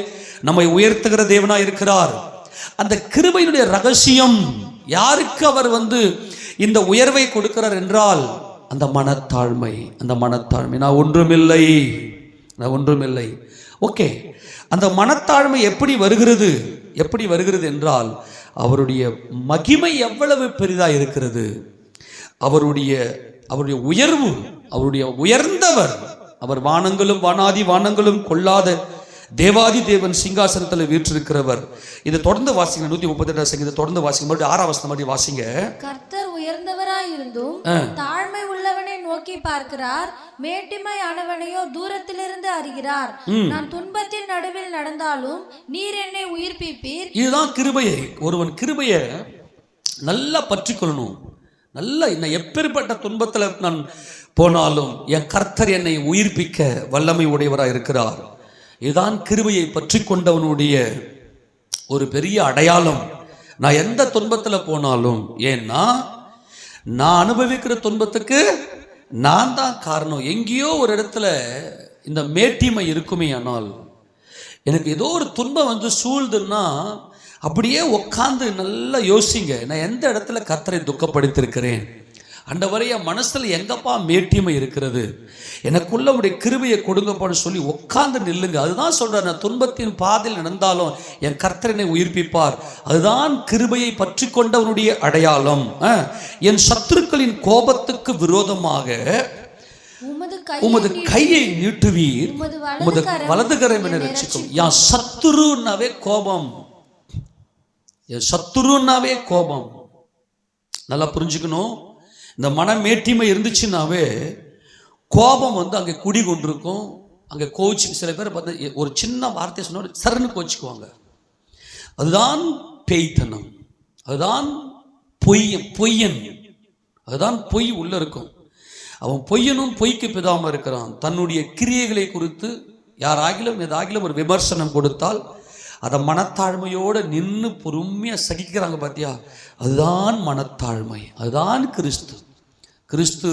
நம்மை உயர்த்துகிற தேவனா இருக்கிறார். அந்த கிருபையினுடைய ரகசியம் யாருக்கு அவர் இந்த உயர்வை கொடுக்கிறார் என்றால் அந்த மனத்தாழ்மை. அந்த மனத்தாழ்மை, நான் ஒன்றுமில்லை, நான் ஒன்றுமில்லை. ஓகே, அந்த மனத்தாழ்மை எப்படி வருகிறது? எப்படி வருகிறது என்றால் அவருடைய மகிமை எவ்வளவு பெரிதாக இருக்கிறது, அவருடைய உயர்வு, அவருடைய உயர்ந்தவர், அவர் வானங்களும் வானாதி வானங்களும் கொள்ளாத தேவாதி தேவன் சிங்காசனத்தில் வீற்றிருக்கிறவர். இதை தொடர்ந்து வாசிங்க. 138 சங்கீதத்தை தொடர்ந்து வாசிங்க. மறுபடியும் 6ஆம் வசனம் மறுபடியும் வாசிங்க. கர்த்தர் உயர்ந்தவராயிருந்தும் தாழ்மை உள்ளவனை நோக்கி பார்க்கிறார், மேட்டிமையானவனையோ தூரத்திலிருந்து அறிகிறார். நான் துன்பத்தின் நடுவில் நடந்தாலும் நீர் என்னை உயிர்ப்பிப்பீர். இதுதான் கிருபையை. ஒருவன் கிருபையை நல்லா பற்றி கொள்ளணும். நல்லா இன்னும் எப்பேற்பட்ட துன்பத்தில் நான் போனாலும் என் கர்த்தர் என்னை உயிர்ப்பிக்க வல்லமை உடையவராக இருக்கிறார். இதுதான் கிருபையை பற்றி கொண்டவனுடைய ஒரு பெரிய அடையாளம். நான் எந்த துன்பத்தில் போனாலும், ஏன்னா நான் அனுபவிக்கிற துன்பத்துக்கு நான் தான் காரணம். எங்கேயோ ஒரு இடத்துல இந்த மேட்டிமை இருக்குமே, ஆனால் எனக்கு ஏதோ ஒரு துன்பம் சூழ்ந்துன்னா அப்படியே உட்காந்து நல்லா யோசிங்க, நான் எந்த இடத்துல கர்த்தரை துக்கப்படுத்திருக்கிறேன், ஆண்டவரே என் மனசுல எங்கப்பா மேட்டிமை இருக்கிறது, எனக்குள்ள உடைய கிருபையை கொடுங்கப்பான்னு சொல்லி உட்கார்ந்து நில்லுங்க. அதுதான் சொல்றார், நான் துன்பத்தின் பாதையில் நடந்தாலும் என் கர்த்தரனை உயிர்ப்பிப்பார். அதுதான் கிருபையை பற்றி கொண்டவனுடைய அடையாளம். என் சத்துருக்களின் கோபத்துக்கு விரோதமாக உமது கையை நீட்டுவீர், உமது வலதுகரம் என ரட்சிக்கும். என் சத்துருன்னாவே கோபம், என் சத்துருன்னாவே கோபம். நல்லா புரிஞ்சுக்கணும். இந்த மனமேட்டிமை இருந்துச்சுன்னாவே கோபம் அங்கே குடி கொண்டிருக்கும். அங்கே கோச்சு சில பேர் பார்த்து ஒரு சின்ன வார்த்தை சொன்ன சரன்னு கோச்சிக்குவாங்க. அதுதான் பேய்த்தனம், அதுதான் பொய்யன், அதுதான் பொய் உள்ள இருக்கும். அவன் பொய்யனும் பொய்க்கு பிதாம இருக்கிறான். தன்னுடைய கிரியைகளை குறித்து யாராகிலும் ஏதாகிலும் ஒரு விமர்சனம் கொடுத்தால் அதை மனத்தாழ்மையோடு நின்று பொறுமையாக சகிக்கிறாங்க பார்த்தியா, அதுதான் மனத்தாழ்மை, அதுதான் கிறிஸ்து. கிறிஸ்து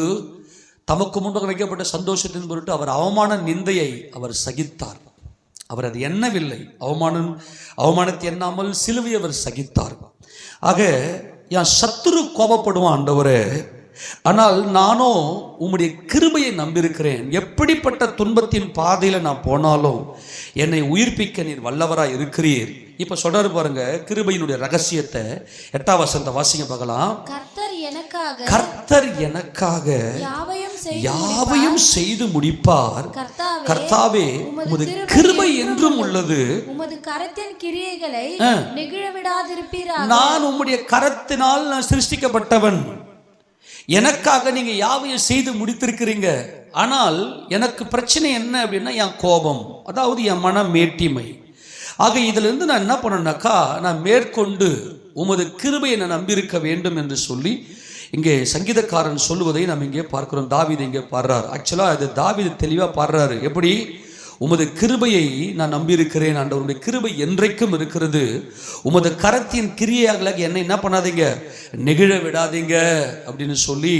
தமக்கு முன்பாக வைக்கப்பட்ட சந்தோஷத்தின் பொருட்டு அவர் அவமான நிந்தையை அவர் சகித்தார். அவர் அது எண்ணவில்லை, அவமானத்தை எண்ணாமல் சிலுவையை அவர் சகித்தார். ஆக என் சத்துரு கோபப்படுவான் ஆண்டவரே, ஆனால் நானோ உம்முடைய கிருபையை நம்பியிருக்கிறேன். எப்படிப்பட்ட துன்பத்தின் பாதையில் நான் போனாலும் என்னை உயிர்ப்பிக்க நீர் வல்லவராய் இருக்கிறீர். இப்ப சொல்றாரு பாருங்க கிருபையினுடைய ரகசியத்தை. 8ஆம் வசனத்தை வாசிங்க பார்க்கலாம். கர்த்தர் எனக்காக யாவையும் செய்து முடிப்பார். கர்த்தாவே உமது கிருபை என்றும் உள்ளது. உமது கரத்தின் கிரியைகளை நெகிழவிடாதிருப்பீராக. நான் உம்முடைய கரத்தினால் நான் சிருஷ்டிக்கப்பட்டவன். எனக்காக நீங்க யாவையும் செய்து முடித்திருக்கிறீங்க. ஆனால் எனக்கு பிரச்சனை என்ன அப்படின்னா என் கோபம், அதாவது என் மன மேட்டிமை. ஆக இதிலிருந்து நான் என்ன பண்ணேன்னாக்கா, நான் மேற்கொண்டு உமது கிருபையை நான் நம்பியிருக்க வேண்டும் என்று சொல்லி இங்கே சங்கீதக்காரன் சொல்லுவதை நாம் இங்கே பார்க்கிறோம். தாவீது இங்கே பாடுறார். ஆக்சுவலாக அது தாவீது தெளிவாக பாடுறாரு. எப்படி? உமது கிருபையை நான் நம்பியிருக்கிறேன் ஆண்டவருடைய கிருபை என்றைக்கும் இருக்கிறது. உமது கரத்தின் கிரியையாக என்னை என்ன பண்ணாதீங்க, நெகிழ விடாதீங்க அப்படின்னு சொல்லி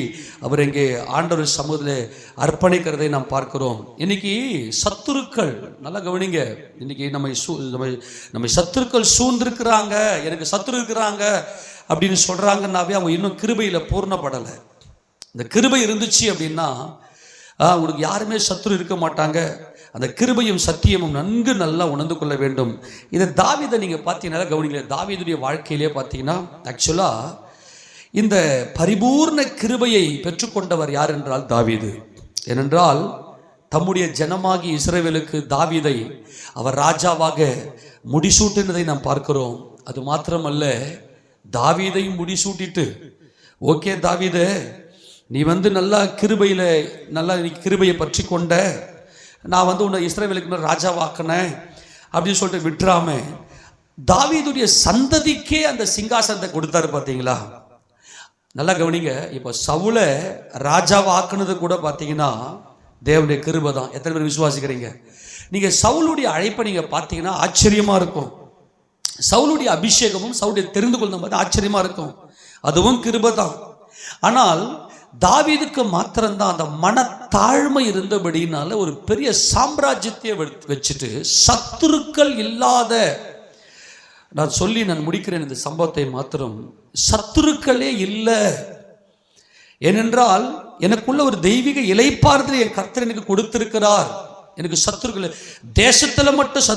அவர் இங்கே ஆண்டவர் சமூகத்தில் அர்ப்பணிக்கிறதை நாம் பார்க்கிறோம். இன்னைக்கு சத்துருக்கள், நல்லா கவனிங்க, இன்னைக்கு நம்மை சத்துருக்கள் சூழ்ந்திருக்கிறாங்க, எனக்கு சத்துரு இருக்கிறாங்க அப்படின்னு சொல்றாங்கன்னாவே அவங்க இன்னும் கிருபையில் பூர்ணப்படலை. இந்த கிருபை இருந்துச்சு அப்படின்னா உங்களுக்கு யாருமே சத்துரு இருக்க மாட்டாங்க. அந்த கிருபையும் சத்தியமும் நன்கு நல்லா உணர்ந்து கொள்ள வேண்டும். இதை தாவீதை நீங்கள் பார்த்தீங்கன்னா கவனிங்க, தாவீதுடைய வாழ்க்கையிலே பார்த்தீங்கன்னா ஆக்சுவலாக இந்த பரிபூர்ண கிருபையை பெற்றுக்கொண்டவர் யார் என்றால் தாவீது. ஏனென்றால் தம்முடைய ஜனமாகி இஸ்ரவேலுக்கு தாவீதை அவர் ராஜாவாக முடிசூட்டினதை நாம் பார்க்கிறோம். அது மாத்திரமல்ல, தாவீதையும் முடிசூட்டிட்டு, ஓகே தாவீதே நீ நல்லா கிருபையில் நல்லா கிருபையை பற்றி கொண்ட, நான் உன்னை இஸ்ரவேலுக்கு ராஜாவாக்கினேன் அப்படின்னு சொல்லிட்டு விட்டுறாம தாவீதுடைய சந்ததிக்கே அந்த சிங்காசனத்தை கொடுத்தாரு. பார்த்தீங்களா? நல்லா கவனிங்க. இப்போ சவுலை ராஜாவாக்குனது கூட பார்த்தீங்கன்னா தேவனுடைய கிருபை தான். எத்தனை பேர் விசுவாசிக்கிறீங்க? நீங்கள் சவுலுடைய அழைப்பை நீங்கள் பார்த்தீங்கன்னா ஆச்சரியமாக இருக்கும். சவுலுடைய அபிஷேகமும் சவுலுடைய தெரிந்து கொள்ளும் போது ஆச்சரியமாக இருக்கும். அதுவும் கிருபை தான். ஆனால் தாவீதுக்கு மாத்திரம்தான் அந்த மனத்தாழ்மை இருந்தபடினால ஒரு பெரிய சாம்ராஜ்யத்தை வச்சுட்டு சத்துருக்கள் இல்லாத, நான் முடிக்கிறேன் இந்த சம்பவத்தை மாத்திரம், சத்துருக்களே இல்லை. ஏனென்றால் எனக்குள்ள ஒரு தெய்வீக இளைப்பாறுதலை என் கர்த்தர் எனக்கு கொடுத்திருக்கிறார். எனக்கு சத்துருக்கள் தேசத்துல மட்டும்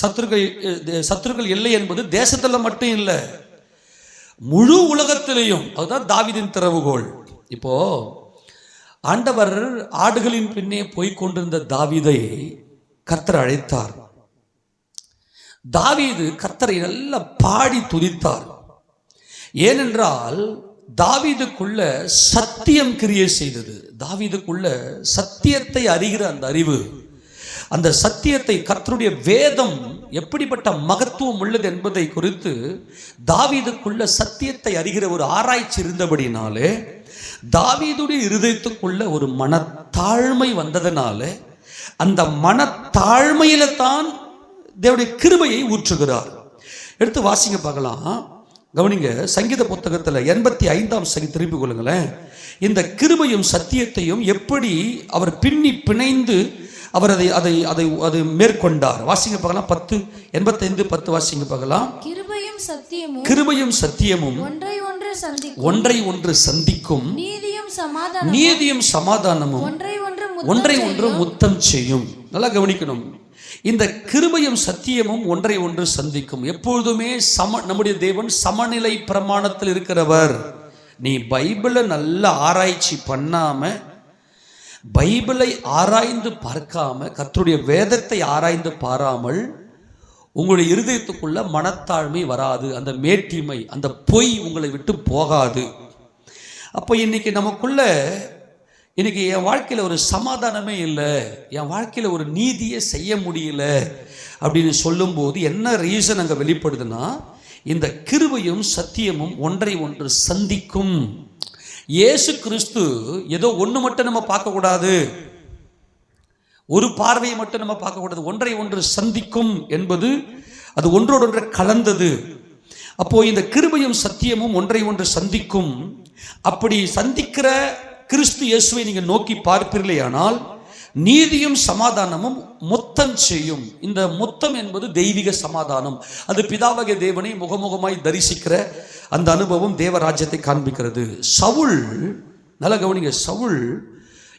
சத்துருக்கள் இல்லை என்பது தேசத்துல மட்டும் இல்லை, முழு உலகத்திலையும். அதுதான் தாவீதின் திறவுகோல். இப்போ ஆண்டவர் ஆடுகளின் பின்னே போய்கொண்டிருந்த தாவீதை கர்த்தர் அழைத்தார். தாவீது கர்த்தரை நல்லா பாடி துதித்தார். ஏனென்றால் தாவீதுக்குள்ள சத்தியம் கிரியை செய்தது. தாவீதுக்குள்ள சத்தியத்தை அறிகிற அந்த அறிவு, அந்த சத்தியத்தை, கர்த்தருடைய வேதம் எப்படிப்பட்ட மகத்துவம் உள்ளது என்பதை குறித்து தாவீதுக்குள்ள சத்தியத்தை அறிகிற ஒரு ஆராய்ச்சி இருந்தபடினாலே தாவீதுடைய இருதயத்துக்குள்ள ஒரு மனத்தாழ்மை வந்ததனால அந்த மனத்தாழ்மையில தான் தேவனுடைய கிருபையை ஊற்றுகிறார். எடுத்து வாசிங்க பார்க்கலாம். கவனிங்க, சங்கீத புத்தகத்தில் 85ஆம் சங்கீதம் திருப்பி கொள்ளுங்களேன். இந்த கிருபையும் சத்தியத்தையும் எப்படி அவர் பின்னி பிணைந்து அவர் அதை மேற்கொண்டார். வாசிங்க பார்க்கலாம். 10:85-10 வாசிங்க பார்க்கலாம். கிருபையும் சத்தியமும் ஒன்றை ஒன்று சந்திக்கும், நீதியும் சமாதானமும் ஒன்றை ஒன்று முத்தம் செய்யும். நல்லா கவனிக்கணும். இந்த கிருபையும் சத்தியமும் ஒன்றை ஒன்று சந்திக்கும். எப்பொழுதுமே நம்முடைய தேவன் சமநிலை பிரமாணத்தில் இருக்கிறவர். நீ பைபிளை நல்ல ஆராய்ச்சி பண்ணாம, பைபிளை ஆராய்ந்து பார்க்காம, கர்த்தருடைய வேதத்தை ஆராய்ந்து பாராமல் உங்களுடைய இருதயத்துக்குள்ள மனத்தாழ்மை வராது. அந்த மேட்டிமை, அந்த பொய் உங்களை விட்டு போகாது. அப்போ இன்னைக்கு நமக்குள்ள இன்னைக்கு என் வாழ்க்கையில் ஒரு சமாதானமே இல்லை, என் வாழ்க்கையில் ஒரு நீதியை செய்ய முடியல அப்படின்னு சொல்லும்போது என்ன ரீசன் அங்கே வெளிப்படுதுன்னா, இந்த கிருபையும் சத்தியமும் ஒன்றை ஒன்று சந்திக்கும். இயேசு கிறிஸ்து ஏதோ ஒன்று மட்டும் நம்ம பார்க்கக்கூடாது. ஒரு பார்வையை மட்டும் நம்ம பார்க்கக்கூடாது. ஒன்றை ஒன்று சந்திக்கும் என்பது அது ஒன்றோடு ஒன்றை கலந்தது. அப்போ இந்த கிருபையும் சத்தியமும் ஒன்றை ஒன்று சந்திக்கும். அப்படி சந்திக்கிற கிறிஸ்து இயேசுவை நீங்க நோக்கி பார்ப்பீர்களேயானால் நீதியும் சமாதானமும் மொத்தம் செய்யும். இந்த மொத்தம் என்பது தெய்வீக சமாதானம். அது பிதாவாகிய தேவனை முகமுகமாய் தரிசிக்கிற அந்த அனுபவம் தேவராஜ்யத்தை காண்பிக்கிறது. சவுல், நல்ல கவனிங்க, சவுல்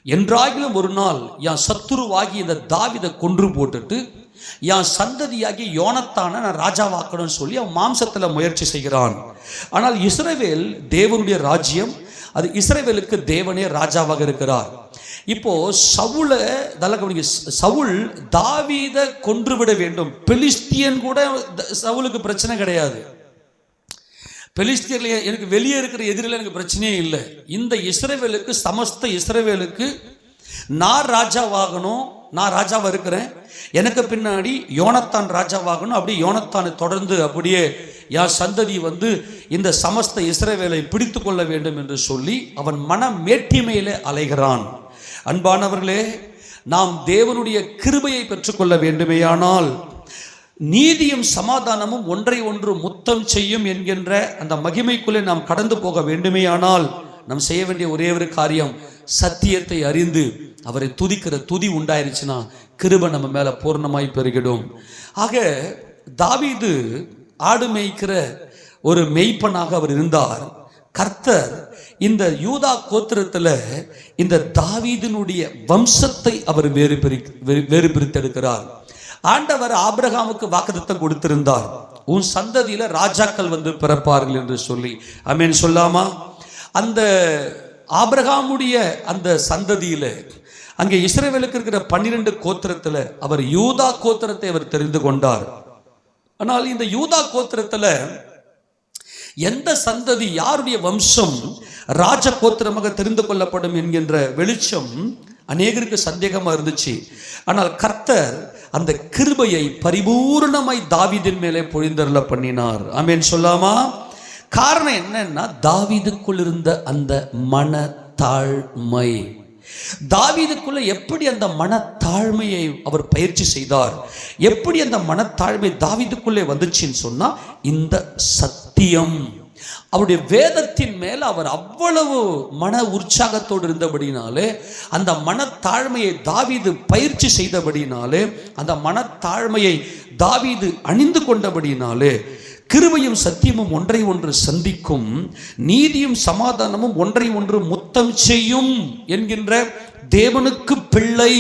என்றாகிலும் ஒரு நாள் என் சத்துருவாகி இந்த தாவீதை கொன்று போட்டுட்டு என் சந்ததியாகி யோனத்தானை நான் ராஜாவாக்கணும்னு சொல்லி அவன் மாம்சத்தில் முயற்சி செய்கிறான். ஆனால் இஸ்ரவேல் தேவனுடைய ராஜ்யம், அது இஸ்ரவேலுக்கு தேவனே ராஜாவாக இருக்கிறார். இப்போ சவுல் தாவீதை கொன்றுவிட வேண்டும். பெலிஸ்தியன் கூட சவுலுக்கு பிரச்சனை கிடையாது. பெலிஸ்தியர்ல எனக்கு வெளியே இருக்கிற எதிரில் எனக்கு பிரச்சனையே இல்லை. இந்த இஸ்ரவேலுக்கு, சமஸ்த இஸ்ரவேலுக்கு நான் ராஜாவாகணும், நான் ராஜாவா இருக்கிறேன், எனக்கு பின்னாடி யோனத்தான் ராஜாவாகணும். அப்படி யோனத்தானை தொடர்ந்து அப்படியே யார் சந்ததி இந்த சமஸ்த இஸ்ரவேலை பிடித்து கொள்ள வேண்டும் என்று சொல்லி அவன் மன மேட்டிமையிலே அலைகிறான். அன்பானவர்களே, நாம் தேவனுடைய கிருபையை பெற்றுக்கொள்ள வேண்டுமேயானால் நீதியும் சமாதானமும் ஒன்றை ஒன்று முத்தம் செய்யும் என்கின்ற அந்த மகிமைக்குள்ளே நாம் கடந்து போக வேண்டுமேயானால் நாம் செய்ய வேண்டிய ஒரே ஒரு காரியம், சத்தியத்தை அறிந்து அவரை துதிக்கிற துதி உண்டாயிருச்சுன்னா கிருபை நம்ம மேல பூர்ணமாய் பெருகிடும். ஆக தாவீது ஆடு மேய்க்கிற ஒரு மெய்ப்பனாக அவர் இருந்தார். கர்த்தர் இந்த யூதா கோத்திரத்துல இந்த தாவீதினுடைய வம்சத்தை அவர் வேறு பிரித்தெடுக்கிறார். ஆண்டவர் ஆபிரகாமுக்கு வாக்குத்தத்தம் கொடுத்திருந்தார், உன் சந்ததியில ராஜாக்கள் பிறப்பார்கள் என்று சொல்லி. ஆமென் சொல்லாமா? அந்த ஆபிரகாமுடைய அந்த சந்ததியில அங்கே இஸ்ரவேலுக்கு இருக்கிற 12 கோத்திரத்துல அவர் யூதா கோத்திரத்தை அவர் தெரிந்து கொண்டார். ஆனால் இந்த யூதா கோத்திரத்துல எந்த சந்ததி, யாருடைய வம்சம் ராஜ கோத்திரமாக தெரிந்து கொள்ளப்படும் என்கின்ற வெளிச்சம் அநேகருக்கு சந்தேகமா இருந்துச்சு. ஆனால் கர்த்தர் அந்த கிருபையை பரிபூர்ணமாய் தாவீதின் மேலே பொழிந்தருள பண்ணினார். ஆமென் சொல்லாமா? காரணம் என்னன்னா, தாவீதுக்குள் இருந்த அந்த மனத்தாழ்மை. தாவீதுக்குள்ள எப்படி அந்த மனத்தாழ்மையை அவர் பயிற்சி செய்தார், எப்படி அந்த மனத்தாழ்மை தாவீதுக்குள்ளே வந்துச்சுன்னு சொன்னா, இந்த சத்தியம், அவருடைய வேதத்தின் மேல் அவர் அவ்வளவு மன உற்சாகத்தோடு இருந்தபடினாலே, அந்த மனத்தாழ்மையை தாவீது பயிற்சி செய்தபடினாலே, அந்த மனத்தாழ்மையை தாவீது அணிந்து கொண்டபடினாலே, கிருபையும் சத்தியமும் ஒன்றை ஒன்று சந்திக்கும், நீதியும் சமாதானமும் ஒன்றை ஒன்று முத்தம் செய்யும் என்கின்ற தேவனுக்கு பிள்ளை,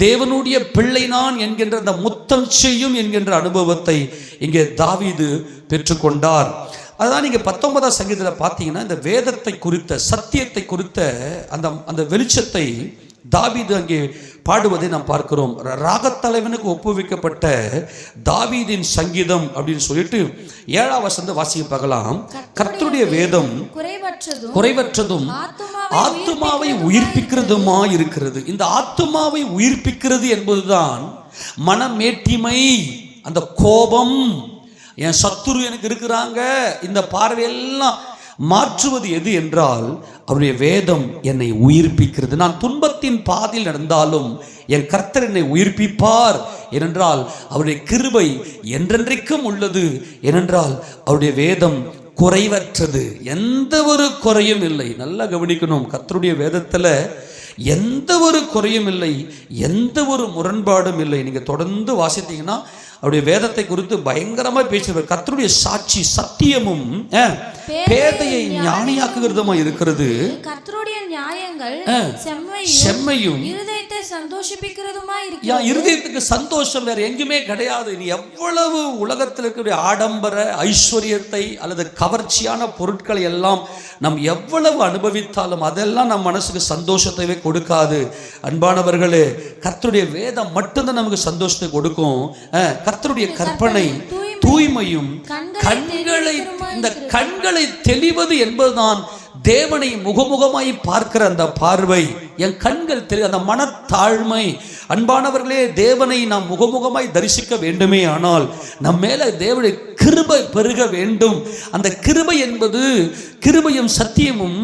தேவனுடைய பிள்ளை நான் என்கின்ற அந்த முத்தம் செய்யும் என்கின்ற அனுபவத்தை இங்கே தாவீது பெற்றுக்கொண்டார். அதான் நீங்க 19ஆம் சங்கீதத்தில் பார்த்தீங்கன்னா, இந்த வேதத்தை குறித்த, சத்தியத்தை குறித்த அந்த வெளிச்சத்தை தாவீது அங்கே பாடுவதை நாம் பார்க்கிறோம். ராகத்தலைவனுக்கு ஒப்புவிக்கப்பட்ட தாவீதின் சங்கீதம் அப்படின்னு சொல்லிட்டு 7ஆம் வசனம் வாசிக்க பார்க்கலாம். கர்த்தருடைய வேதம் குறைவற்றதும் ஆத்துமாவை உயிர்ப்பிக்கிறதுமா இருக்கிறது. இந்த ஆத்துமாவை உயிர்ப்பிக்கிறது என்பதுதான் மனமேட்டிமை, அந்த கோபம், என் சத்துரு எனக்கு இருக்கிறாங்க, இந்த பார்வையெல்லாம் மாற்றுவது எது என்றால் அவருடைய வேதம் என்னை உயிர்ப்பிக்கிறது. நான் துன்பத்தின் பாதையில் நடந்தாலும் என் கர்த்தர் என்னை உயிர்ப்பிப்பார். ஏனென்றால் அவருடைய கிருபை என்றென்றைக்கும் உள்ளது. ஏனென்றால் அவருடைய வேதம் குறைவற்றது, எந்த ஒரு குறையும் இல்லை. நல்லா கவனிக்கணும், கர்த்தருடைய வேதத்துல எந்த ஒரு குறையும் இல்லை, எந்த ஒரு முரண்பாடும் இல்லை. நீங்க தொடர்ந்து வாசித்தீங்கன்னா அவருடைய வேதத்தை குறித்து பயங்கரமா பேசுவார். கர்த்தருடைய சாட்சி சத்தியமும் பேதையை ஞானியாக்குகிறதுமா இருக்கிறது. கர்த்தருடைய நியாயங்கள் செம்மையும் இருதயத்தை சந்தோஷிப்பிக்கிறதுமா இருக்கு. இருதயத்துக்கு சந்தோஷம் வேற எங்குமே கிடையாது. நீ எவ்வளவு உலகத்தில் இருக்கக்கூடிய ஆடம்பர ஐஸ்வர்யத்தை அல்லது கவர்ச்சியான பொருட்களை எல்லாம் நாம் எவ்வளவு அனுபவித்தாலும் அதெல்லாம் நம் மனசுக்கு சந்தோஷத்தைவே கொடுக்காது. அன்பானவர்களே, கர்த்தருடைய வேதம் மட்டும்தான் நமக்கு சந்தோஷத்தை கொடுக்கும். கர்த்தருடைய கற்பனை தூய்மையும் இந்த கண்களை தெளிவது என்பதுதான் தேவனை முகமுகமாய் பார்க்கிற அந்த பார்வை. என் கண்கள் அந்த மனத்தாழ்மை. அன்பானவர்களே, தேவனை நாம் முகமுகமாய் தரிசிக்க வேண்டுமே ஆனால் நம் மேல தேவனுடைய கிருபை பெருக வேண்டும். அந்த கிருபை என்பது கிருபையும் சத்தியமும்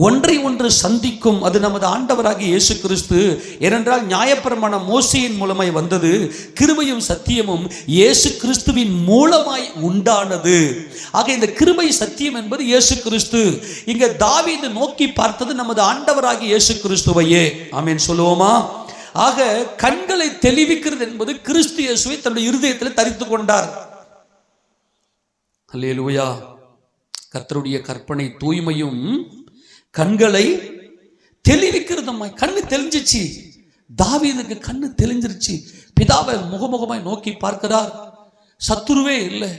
ஒன்றை ஒன்று சந்திக்கும். அது நமது ஆண்டவராகிய இயேசு கிறிஸ்து. ஏனென்றால் நியாயப்பிரமாணம் மோசேயின் மூலமாய் வந்தது, கிருபையும் சத்தியமும் இயேசு கிறிஸ்துவின் மூலமாய் உண்டானது. ஆக இந்த கிருபை சத்தியம் என்பது இயேசு கிறிஸ்து. இங்க தாவீது நோக்கி பார்த்தது நமது ஆண்டவராகிய இயேசு கிறிஸ்துவையே. ஆமென் சொல்லுவோமா? ஆக கண்களை தெளிவிக்கிறது என்பது கிறிஸ்து இயேசுவை தன்னுடைய இருதயத்தில் தரித்து கொண்டார். அல்லேலூயா. கர்த்தருடைய கற்பனை தூய்மையும் கண்களை தெளிவிக்கிறதுமா. கண்ணு தெளிஞ்சிச்சு, தாவீதுக்கு கண்ணு தெளிஞ்சிருச்சு. பிதாவை முகமுகமாய் நோக்கி பார்க்கிறார். சத்துருவே இல்லை,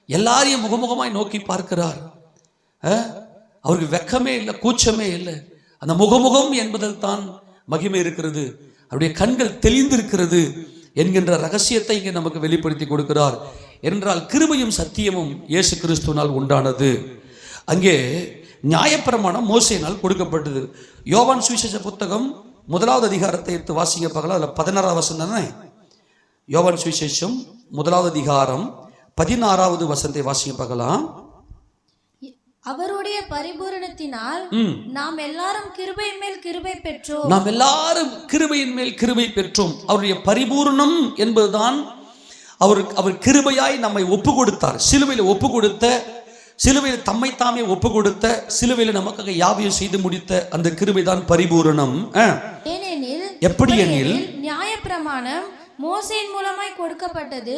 எல்லாரையும் முகமுகமாய் நோக்கி பார்க்கிறார். அவருக்கு வெக்கமே இல்லை, கூச்சமே இல்லை. அந்த முகமுகம் என்பதில் தான் மகிமை இருக்கிறது. அவருடைய கண்கள் தெளிந்திருக்கிறது என்கின்ற ரகசியத்தை இங்கே நமக்கு வெளிப்படுத்தி கொடுக்கிறார். என்றால் கிருபையும் சத்தியமும் இயேசு கிறிஸ்துவினால் உண்டானது. அங்கே நியாயப்பிரமாணம் மோசேயினால் கொடுக்கப்பட்டது. யோவான் சுவிசேஷ புத்தகம் 1வது அதிகாரத்தை எடுத்து வாசிங்க பார்க்கலாம். அதில் 16வது வசனம் தானே? யோவான் சுவிசேஷம் 1வது அதிகாரம் 16வது வசனத்தை வாசிங்க பார்க்கலாம். அவருடைய பரிபூரணத்தினால் நாம் எல்லாரும் கிருபையின் மேல் கிருபை பெற்றோம். நாம் எல்லாரும் கிருபையின் மேல் கிருபை பெற்றோம். அவருடைய பரிபூரணம் என்பதுதான் அவர் கிருபையாய் நம்மை ஒப்பு கொடுத்தார். சிலுவையில் ஒப்பு கொடுத்த, சிலுவையில் தம்மை தாமே ஒப்பு கொடுத்த, சிலுவையில் நமக்காக யாவையும் செய்து முடித்த அந்த கிருபை தான் பரிபூரணம். ஏனெனில் எப்படி எனில் நியாயப்பிரமாணம் மோசேயின் மூலமாய் கொடுக்கப்பட்டது,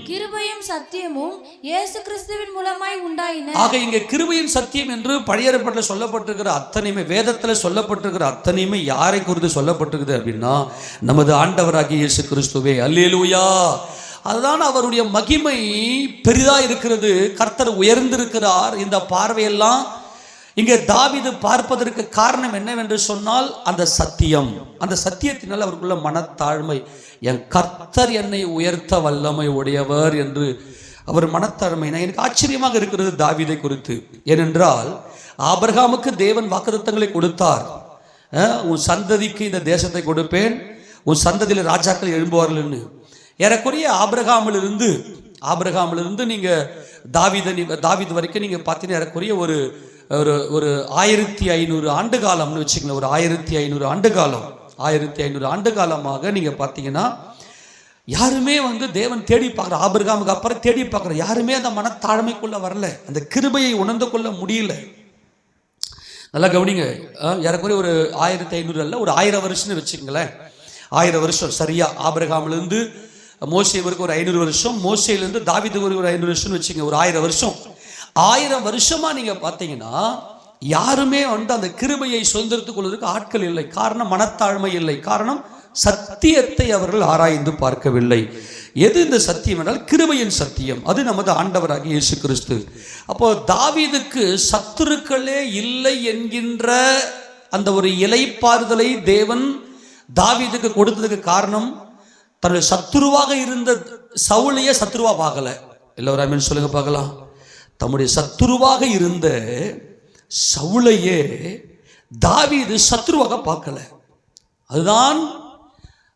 கிருபையும் சத்தியமும் இயேசு கிறிஸ்துவின் மூலமாய் உண்டாயின. ஆக இங்க கிருபையும் சத்தியம் என்று பழைய ஏற்பாட்டில் சொல்லப்பட்டிருக்கிற அத்தனையுமே, வேதத்தில் சொல்லப்பட்டிருக்கிற அத்தனையுமே யாரை குறித்து சொல்லப்பட்டிருக்குது அப்படின்னா நமது ஆண்டவராகிய இயேசு கிறிஸ்துவே. அல்லேலூயா. அதுதான் அவருடைய மகிமை பெரிதா இருக்கிறது. கர்த்தர் உயர்ந்திருக்கிறார். இந்த பார்வையெல்லாம் இங்கே தாவீது பார்ப்பதற்கு காரணம் என்னவென்று சொன்னால் அந்த சத்தியம். அந்த சத்தியத்தினால் அவருக்குள்ள மனத்தாழ்மை. என் கர்த்தர் என்னை உயர்த்த வல்லமை உடையவர் என்று அவர் மனத்தாழ்மை. எனக்கு ஆச்சரியமாக இருக்கிறது தாவீதை குறித்து. ஏனென்றால் ஆபிரகாமுக்கு தேவன் வாக்குத்தத்தங்களை கொடுத்தார். உன் சந்ததிக்கு இந்த தேசத்தை கொடுப்பேன், உன் சந்ததியில் ராஜாக்கள் எழும்புவார்கள்னு. ஏறக்குறைய ஆபிரகாமிலிருந்து நீங்க தாவீது வரைக்கும் நீங்க பார்த்தீங்கன்னா ஏறக்குறைய ஒரு 1500 ஆண்டு காலம்னு வச்சுக்கோங்களேன். ஒரு 1500 ஆண்டு காலம், 1500 ஆண்டு காலமாக நீங்க பார்த்தீங்கன்னா யாருமே தேவன் தேடி பார்க்குற, ஆபிரகாமுக்கு அப்புறம் தேடி பார்க்குற யாருமே அந்த மனத்தாழ்மைக்குள்ள வரல, அந்த கிருபையை உணர்ந்து கொள்ள முடியல. நல்லா கவனிங்க. ஏறக்குறைய ஒரு 1500 அல்ல, ஒரு 1000 வருஷம்னு வச்சுக்கங்களேன். 1000 வருஷம் சரியா. ஆபிரகாமிலிருந்து மோசே வரைக்கும் ஒரு 500 வருஷம், மோசேலேருந்து தாவீது வரைக்கும் ஒரு 500 வருஷம்னு வச்சுங்க. ஒரு 1000 வருஷம். 1000 வருஷமா நீங்க பார்த்தீங்கன்னா யாருமே அந்த கிருபையை சுதந்திரத்துக் கொள்வதற்கு ஆட்கள் இல்லை. காரணம் மனத்தாழ்மை இல்லை. காரணம் சத்தியத்தை அவர்கள் ஆராய்ந்து பார்க்கவில்லை. எது இந்த சத்தியம் என்றால் கிருபையின் சத்தியம். அது நமது ஆண்டவராகிய இயேசு கிறிஸ்து. அப்போ தாவீதுக்கு சத்துருக்களே இல்லை என்கின்ற அந்த ஒரு இலைப்பாறுதலை தேவன் தாவீதுக்கு கொடுத்ததுக்கு காரணம், தன்னுடைய சத்துருவாக இருந்த சவுலையே சத்துருவா பார்க்கல. எல்லோரும் ஆமென் சொல்லுங்க பார்க்கலாம். தம்முடைய சத்துருவாக இருந்த சவுலையே தாவீது சத்துருவாக பார்க்கல. அதுதான்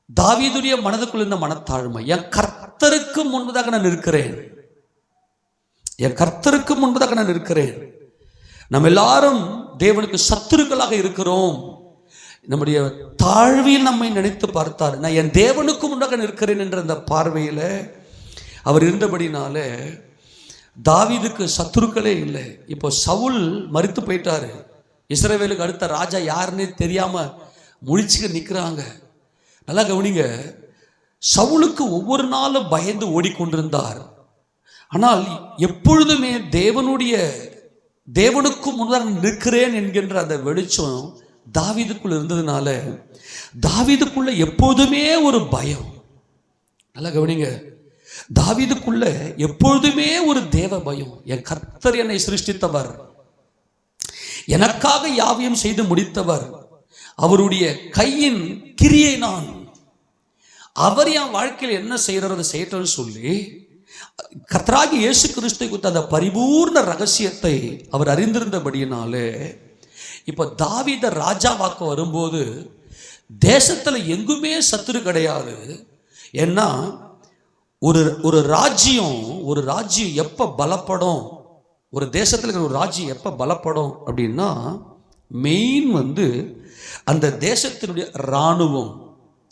தாவீதுடைய மனதுக்குள் இருந்த மனத்தாழ்மை. என் கர்த்தருக்கு முன்பதாக நான் இருக்கிறேன், என் கர்த்தருக்கு முன்பதாக நான் இருக்கிறேன். நம்ம எல்லாரும் தேவனுக்கு சத்துருக்களாக இருக்கிறோம். நம்முடைய தாழ்வில் நம்மை நினைத்து பார்த்தார். நான் என் தேவனுக்கு முன்னாக நிற்கிறேன் என்ற அந்த பார்வையில் அவர் இருந்தபடினால தாவீதுக்கு சத்துருக்களே இல்லை. இப்போ சவுல் மரித்து போயிட்டாரு. இஸ்ரவேலுக்கு அடுத்த ராஜா யாருன்னே தெரியாம முழிச்சுக்க நிற்கிறாங்க. நல்லா கவனிங்க. சவுலுக்கு ஒவ்வொரு நாளும் பயந்து ஓடிக்கொண்டிருந்தார். ஆனால் எப்பொழுதுமே தேவனுக்கு முன்னால் நிற்கிறேன் என்கின்ற அந்த வெளிச்சம் தாவீதுக்குள்ள இருந்ததுனால தாவீதுக்குள்ள எப்போதுமே ஒரு பயம். நல்லா கவனிங்க. தாவீதுக்குள்ள எப்பொழுதுமே ஒரு தேவ பயம். என் கர்த்தர் என்னை சிருஷ்டித்தவர், எனக்காக யாவையும் செய்து முடித்தவர், அவருடைய கையின் கிரியை நான், அவர் என் வாழ்க்கையில் என்ன செய்யறதை செய்யட்டோன்னு சொல்லி கர்த்தராகிய இயேசு கிறிஸ்துவை குறித்த அந்த பரிபூர்ண ரகசியத்தை அவர் அறிந்திருந்தபடியினாலே இப்போ தாவீதை ராஜாவாக்க வரும்போது தேசத்துல எங்குமே சத்துரு கிடையாது. ஏன்னா ஒரு ராஜ்யம் எப்ப பலப்படும், ஒரு தேசத்துல இருக்கிற ஒரு ராஜ்யம் எப்ப பலப்படும் அப்படின்னா மெயின் அந்த தேசத்தினுடைய இராணுவம்.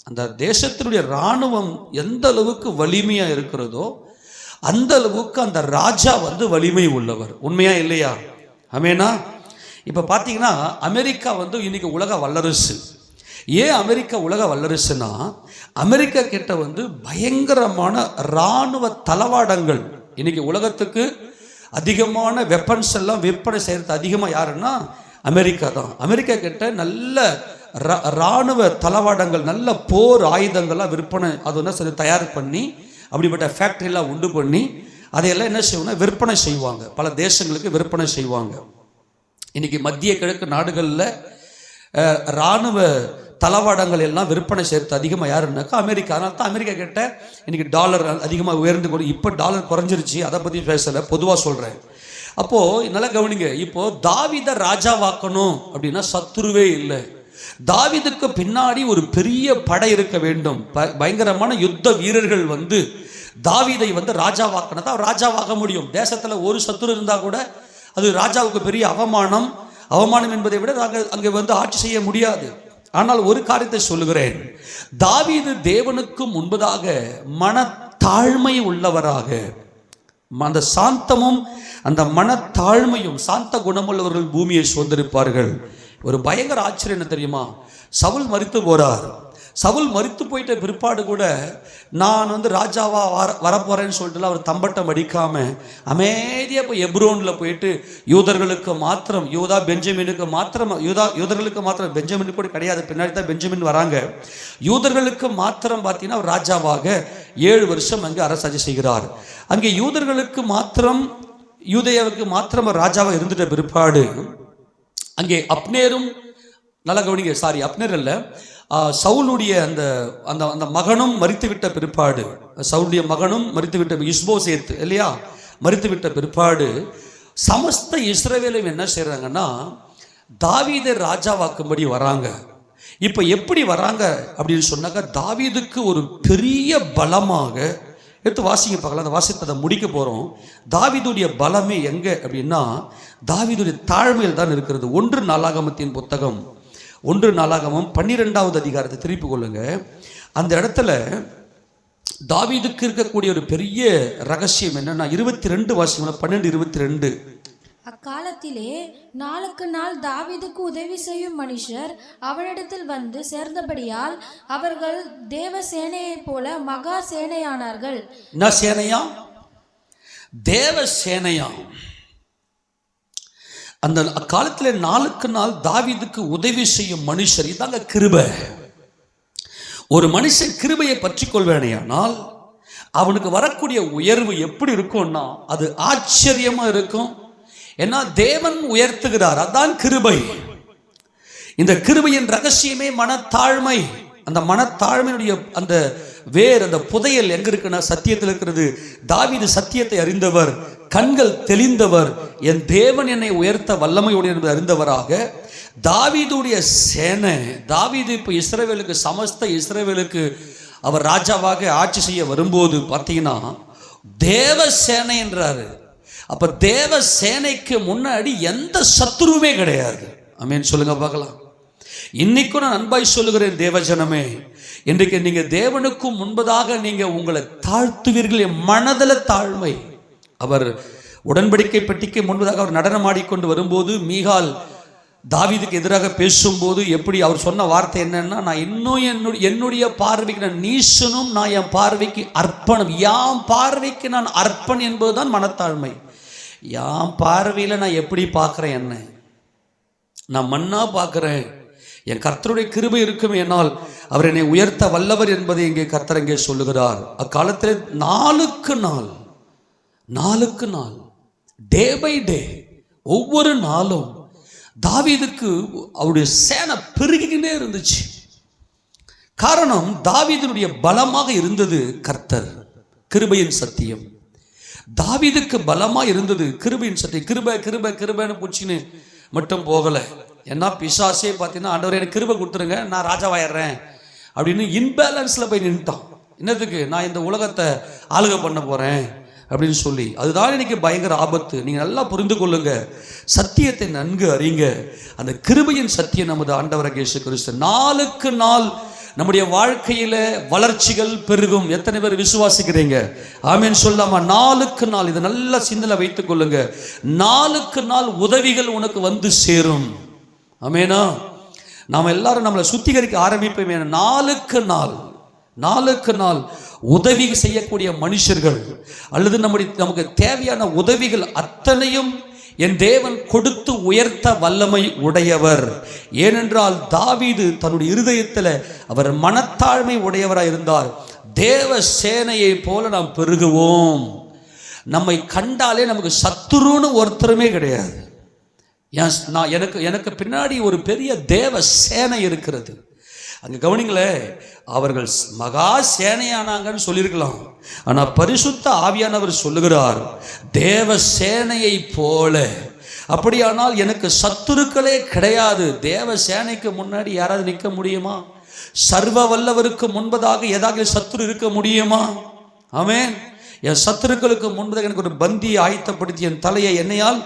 அந்த தேசத்தினுடைய இராணுவம் எந்த அளவுக்கு வலிமையா இருக்கிறதோ அந்த அளவுக்கு அந்த ராஜா வலிமை உள்ளவர். உண்மையா இல்லையா? ஆமெனா? இப்ப பாத்தீங்கன்னா அமெரிக்கா இன்னைக்கு உலக வல்லரசு. ஏன் அமெரிக்கா உலக வல்லரசுனா அமெரிக்கா கிட்ட பயங்கரமான இராணுவ தளவாடங்கள். இன்னைக்கு உலகத்துக்கு அதிகமான வெப்பன்ஸ் எல்லாம் விற்பனை செய்யறது அதிகமா யாருன்னா அமெரிக்கா தான். அமெரிக்கா கிட்ட நல்ல இராணுவ தளவாடங்கள், நல்ல போர் ஆயுதங்கள்லாம் விற்பனை அது தயார் பண்ணி அப்படிப்பட்ட ஃபேக்டரியெல்லாம் உண்டு பண்ணி அதையெல்லாம் என்ன செய்வாங்கன்னா விற்பனை செய்வாங்க, பல தேசங்களுக்கு விற்பனை செய்வாங்க. இன்னைக்கு மத்திய கிழக்கு நாடுகளில் இராணுவ தளவாடங்கள் எல்லாம் விற்பனை செய்யறது அதிகமாக யாருன்னாக்கா அமெரிக்கா. அதனால தான் அமெரிக்கா கிட்ட இன்னைக்கு டாலர் அதிகமாக உயர்ந்து கொண்டு, இப்போ டாலர் குறைஞ்சிருச்சு, அதை பற்றி பேசலை, பொதுவாக சொல்கிறேன். அப்போது நல்லா கவனிங்க. இப்போது தாவீதை ராஜாவாக்கணும் அப்படின்னா சத்துருவே இல்லை. தாவீதுக்கு பின்னாடி ஒரு பெரிய படை இருக்க வேண்டும், பயங்கரமான யுத்த வீரர்கள் தாவீதை ராஜாவாக்கினா தான் ராஜாவாக முடியும். தேசத்தில் ஒரு சத்துரு இருந்தால் கூட அது ராஜாவுக்கு பெரிய அவமானம் என்பதை விட அங்கே ஆட்சி செய்ய முடியாது. ஆனால் ஒரு காரியத்தை சொல்லுகிறேன், தாவீது தேவனுக்கு முன்பதாக மனத்தாழ்மை உள்ளவராக, அந்த சாந்தமும் அந்த மனத்தாழ்மையும், சாந்த குணமுள்ளவர்கள் பூமியை சுதந்திரிப்பார்கள். ஒரு பயங்கர ஆச்சரியம் என்ன தெரியுமா? சவுல் மரித்து போறார். சவுல் மரித்து போயிட்ட பிற்பாடு கூட நான் ராஜாவா வரப்போறேன்னு சொல்லிட்டு அவர் தம்பட்டம் அடிக்காம அமைதியா போய் எப்ரோன்ல போயிட்டு யூதர்களுக்கு மாத்திரம், பெஞ்சமினுக்கு மாத்திரம், யூதர்களுக்கு மாத்திரம், பெஞ்சமின் கூட கிடையாது, பின்னாடி தான் பெஞ்சமின் வராங்க. யூதர்களுக்கு மாத்திரம் பார்த்தீங்கன்னா அவர் ராஜாவாக 7 வருஷம் அங்கே அரசாட்சி செய்கிறார். அங்கே யூதர்களுக்கு மாத்திரம், யூதேயாவுக்கு மாத்திரம் ராஜாவாக இருந்துட்ட பிற்பாடு அங்கே அப்னேரும், நல்லா கவனிங்க, அப்னேர் அல்ல, சவுலுடைய அந்த அந்த அந்த மகனும் மரித்துவிட்ட பிற்பாடு, சவுலுடைய மகனும் மரித்துவிட்ட, இஸ்போசேத் இல்லையா, மரித்துவிட்ட பிற்பாடு சமஸ்த இஸ்ரவேலையும் என்ன செய்கிறாங்கன்னா தாவீதை ராஜாவாக்கும்படி வராங்க. இப்போ எப்படி வராங்க அப்படின்னு சொன்னாக்கா, தாவீதுக்கு ஒரு பெரிய பலமாக எடுத்து வாசிங்க பார்க்கலாம். அந்த வாசித்ததை முடிக்க போகிறோம். தாவீதுடைய பலமே எங்கே அப்படின்னா தாவீதுடைய தாழ்மையில் தான் இருக்கிறது. 1 நாளாகமத்தின் புத்தகம், 1 நாளாகமம் 12வது அதிகாரத்தை திருப்பி கொள்ளுங்க. அந்த இடத்துல தாவீதுக்கு இருக்கக்கூடிய ஒரு பெரிய ரகசியம் என்னன்னா 22 வாசிங்க, 12:22. அக்காலத்திலே நாளுக்கு நாள் தாவீதுக்கு உதவி செய்யும் மனுஷர் அவனிடத்தில் வந்து சேர்ந்தபடியால் அவர்கள் தேவ சேனையைப் போல மகா சேனையானார்கள். என்ன சேனையா? தேவ சேனையா. அந்த காலத்தில் நாளுக்கு நாள் தாவீதுக்கு உதவி செய்யும் மனுஷர், இதாங்க கிருபை. ஒரு மனுஷன் கிருபையை பற்றி கொள்வேனையானால் அவனுக்கு வரக்கூடிய உயர்வு எப்படி இருக்கும்னா அது ஆச்சரியமா இருக்கும். ஏன்னா தேவன் உயர்த்துகிறார், அதான் கிருபை. இந்த கிருபையின் ரகசியமே மனத்தாழ்மை. அந்த மனத்தாழ்மையுடைய அந்த வேர், அந்த புதையல் எங்க இருக்குன்னா சத்தியத்தில் இருக்கிறது. தாவீது சத்தியத்தை அறிந்தவர், கண்கள் தெளிந்தவர், என் தேவன் என்னை உயர்த்த வல்லமையுடைய என்பதை அறிந்தவராக தாவீதுடைய சேனை. தாவீது இப்போ இஸ்ரவேலுக்கு, சமஸ்த இஸ்ரவேலுக்கு அவர் ராஜாவாக ஆட்சி செய்ய வரும்போது பார்த்தீங்கன்னா தேவ சேனை என்றாரு. அப்ப தேவ சேனைக்கு முன்னாடி எந்த சத்துருவுமே கிடையாது. ஆமென் சொல்லுங்க பார்க்கலாம். இன்னைக்கும் நான் அன்பாய் சொல்லுகிறேன் தேவஜனமே, இன்றைக்கு நீங்க தேவனுக்கும் முன்பதாக நீங்க உங்களை தாழ்த்துவீர்கள். என் மனதில் தாழ்மை. அவர் உடன்படிக்கை பெட்டிக்கு முன்பதாக அவர் நடனம் ஆடிக்கொண்டு வரும்போது மீகால் தாவீதுக்கு எதிராக பேசும்போது எப்படி அவர் சொன்ன வார்த்தை என்னன்னா, நான் இன்னும் என்னுடைய பார்வைக்கு நான் நீசனும், நான் என் பார்வைக்கு அர்ப்பணம், யாம் பார்வைக்கு நான் அர்ப்பன் என்பதுதான் மனத்தாழ்மை. என் பார்வையில் நான் எப்படி பார்க்குறேன், என்ன நான் மண்ணா பார்க்குறேன். என் கர்த்தருடைய கிருபை இருக்கும், என்னால் அவர் என்னை உயர்த்த வல்லவர் என்பதை இங்கே கர்த்தர் இங்கே சொல்லுகிறார். அக்காலத்தில் நாளுக்கு நாள் டே பை டே, ஒவ்வொரு நாளும் தாவீதுக்கு அவருடைய சேனை பெருகிக்கிட்டே இருந்துச்சு. காரணம் தாவீதினுடைய பலமாக இருந்தது கர்த்தர், கிருபையின் சத்தியம். தாவீதுக்கு பலமாக இருந்தது கிருபையின் சத்தியம். கிருபை கிருபை கிருபைன்னு பூச்சின்னு மட்டும் போகலை. ஏன்னா பிசாசே பார்த்தீங்கன்னா ஆண்டவரே எனக்கு கிருபை கொடுத்துருங்க நான் ராஜாவாயிடுறேன் அப்படின்னு இன்பேலன்ஸில் போய் நின்றுட்டான். என்னத்துக்கு? நான் இந்த உலகத்தை ஆளுகை பண்ண போகிறேன் அப்படின்னு சொல்லி. அதுதான் இன்னைக்கு பயங்கர ஆபத்து. நீங்கள் நல்லா புரிந்து கொள்ளுங்க, சத்தியத்தை நன்கு அறிங்க. அந்த கிருபையின் சத்தியம் நமது ஆண்டவராகிய இயேசு கிறிஸ்து. நாளுக்கு நாள் நம்முடைய வாழ்க்கையில வளர்ச்சிகள் பெருகும். எத்தனை பேர் விசுவாசிக்கிறீங்க? ஆமென் சொல்லாமா? நாளுக்கு நாள் இதை நல்லா சிந்தனை வைத்துக் கொள்ளுங்க. நாளுக்கு நாள் உதவிகள் உனக்கு வந்து சேரும். ஆமெனா? நாம் எல்லாரும் நம்மளை சுத்திகரிக்க ஆரம்பிப்போமே. நாளுக்கு நாள் உதவி செய்யக்கூடிய மனுஷர்கள் அல்லது நமக்கு தேவையான உதவிகள் அத்தனையும் என் தேவன் கொடுத்து உயர்த்த வல்லமை உடையவர். ஏனென்றால் தாவீது தன்னுடைய இருதயத்தில் அவர் மனத்தாழ்மை உடையவராக இருந்தார். தேவ சேனையை போல நாம் பெருகுவோம். நம்மை கண்டாலே நமக்கு சத்துருன்னு ஒருத்தருமே கிடையாது. எனக்கு பின்னாடி ஒரு பெரிய தேவ சேனை இருக்கிறது. அங்கே கவனிங்களே, அவர்கள் மகா சேனையானாங்கன்னு சொல்லியிருக்கலாம். ஆனால் பரிசுத்த ஆவியானவர் சொல்லுகிறார் தேவ சேனையை போல. அப்படியானால் எனக்கு சத்துருக்களே கிடையாது. தேவ சேனைக்கு முன்னாடி யாராவது நிற்க முடியுமா? சர்வ வல்லவருக்கு முன்பதாக ஏதாவது சத்துரு இருக்க முடியுமா? ஆமென். என் சத்துருக்களுக்கு முன்பதாக எனக்கு ஒரு பந்தியை ஆயத்தப்படுத்தி என் தலையை எண்ணெயால்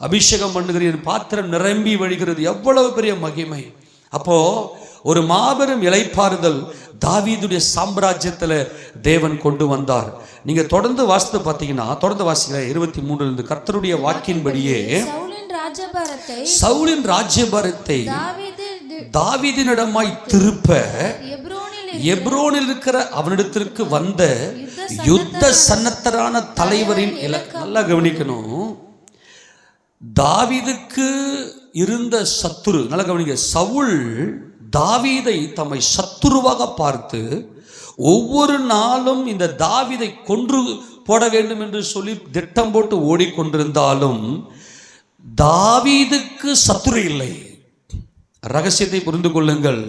அபிஷேகம் பண்ணுகிறேன், பாத்திரம் நிரம்பி வழிகிறது. எவ்வளவு பெரிய மகிமை! அப்போ ஒரு மாபெரும் இளைப்பாறுதல் தாவீதுடைய சாம்ராஜ்யத்தில் தேவன் கொண்டு வந்தார். நீங்க தொடர்ந்து வாசித்து பார்த்தீங்கன்னா, தொடர்ந்து வாசிக்கிற 23 கர்த்தருடைய வாக்கின்படியே சவுலின் ராஜ்யபாரத்தை தாவீதினிடமாய் திருப்ப எப்ரோனில் இருக்கிற அவனிடத்திற்கு வந்த யுத்த சன்னத்தரான தலைவரின் நல்லா கவனிக்கணும். தாவீதுக்கு இருந்த சத்துரு, நல்லா கவனிக்க, சவுல் தாவீதை தம்மை சத்துருவாக பார்த்து ஒவ்வொரு நாளும் இந்த தாவீதை கொன்று போட வேண்டும் என்று சொல்லி திட்டம் போட்டு ஓடிக்கொண்டிருந்தாலும் தாவீதுக்கு சத்துரு இல்லை. ரகசியத்தை புரிந்து கொள்ளுங்கள்.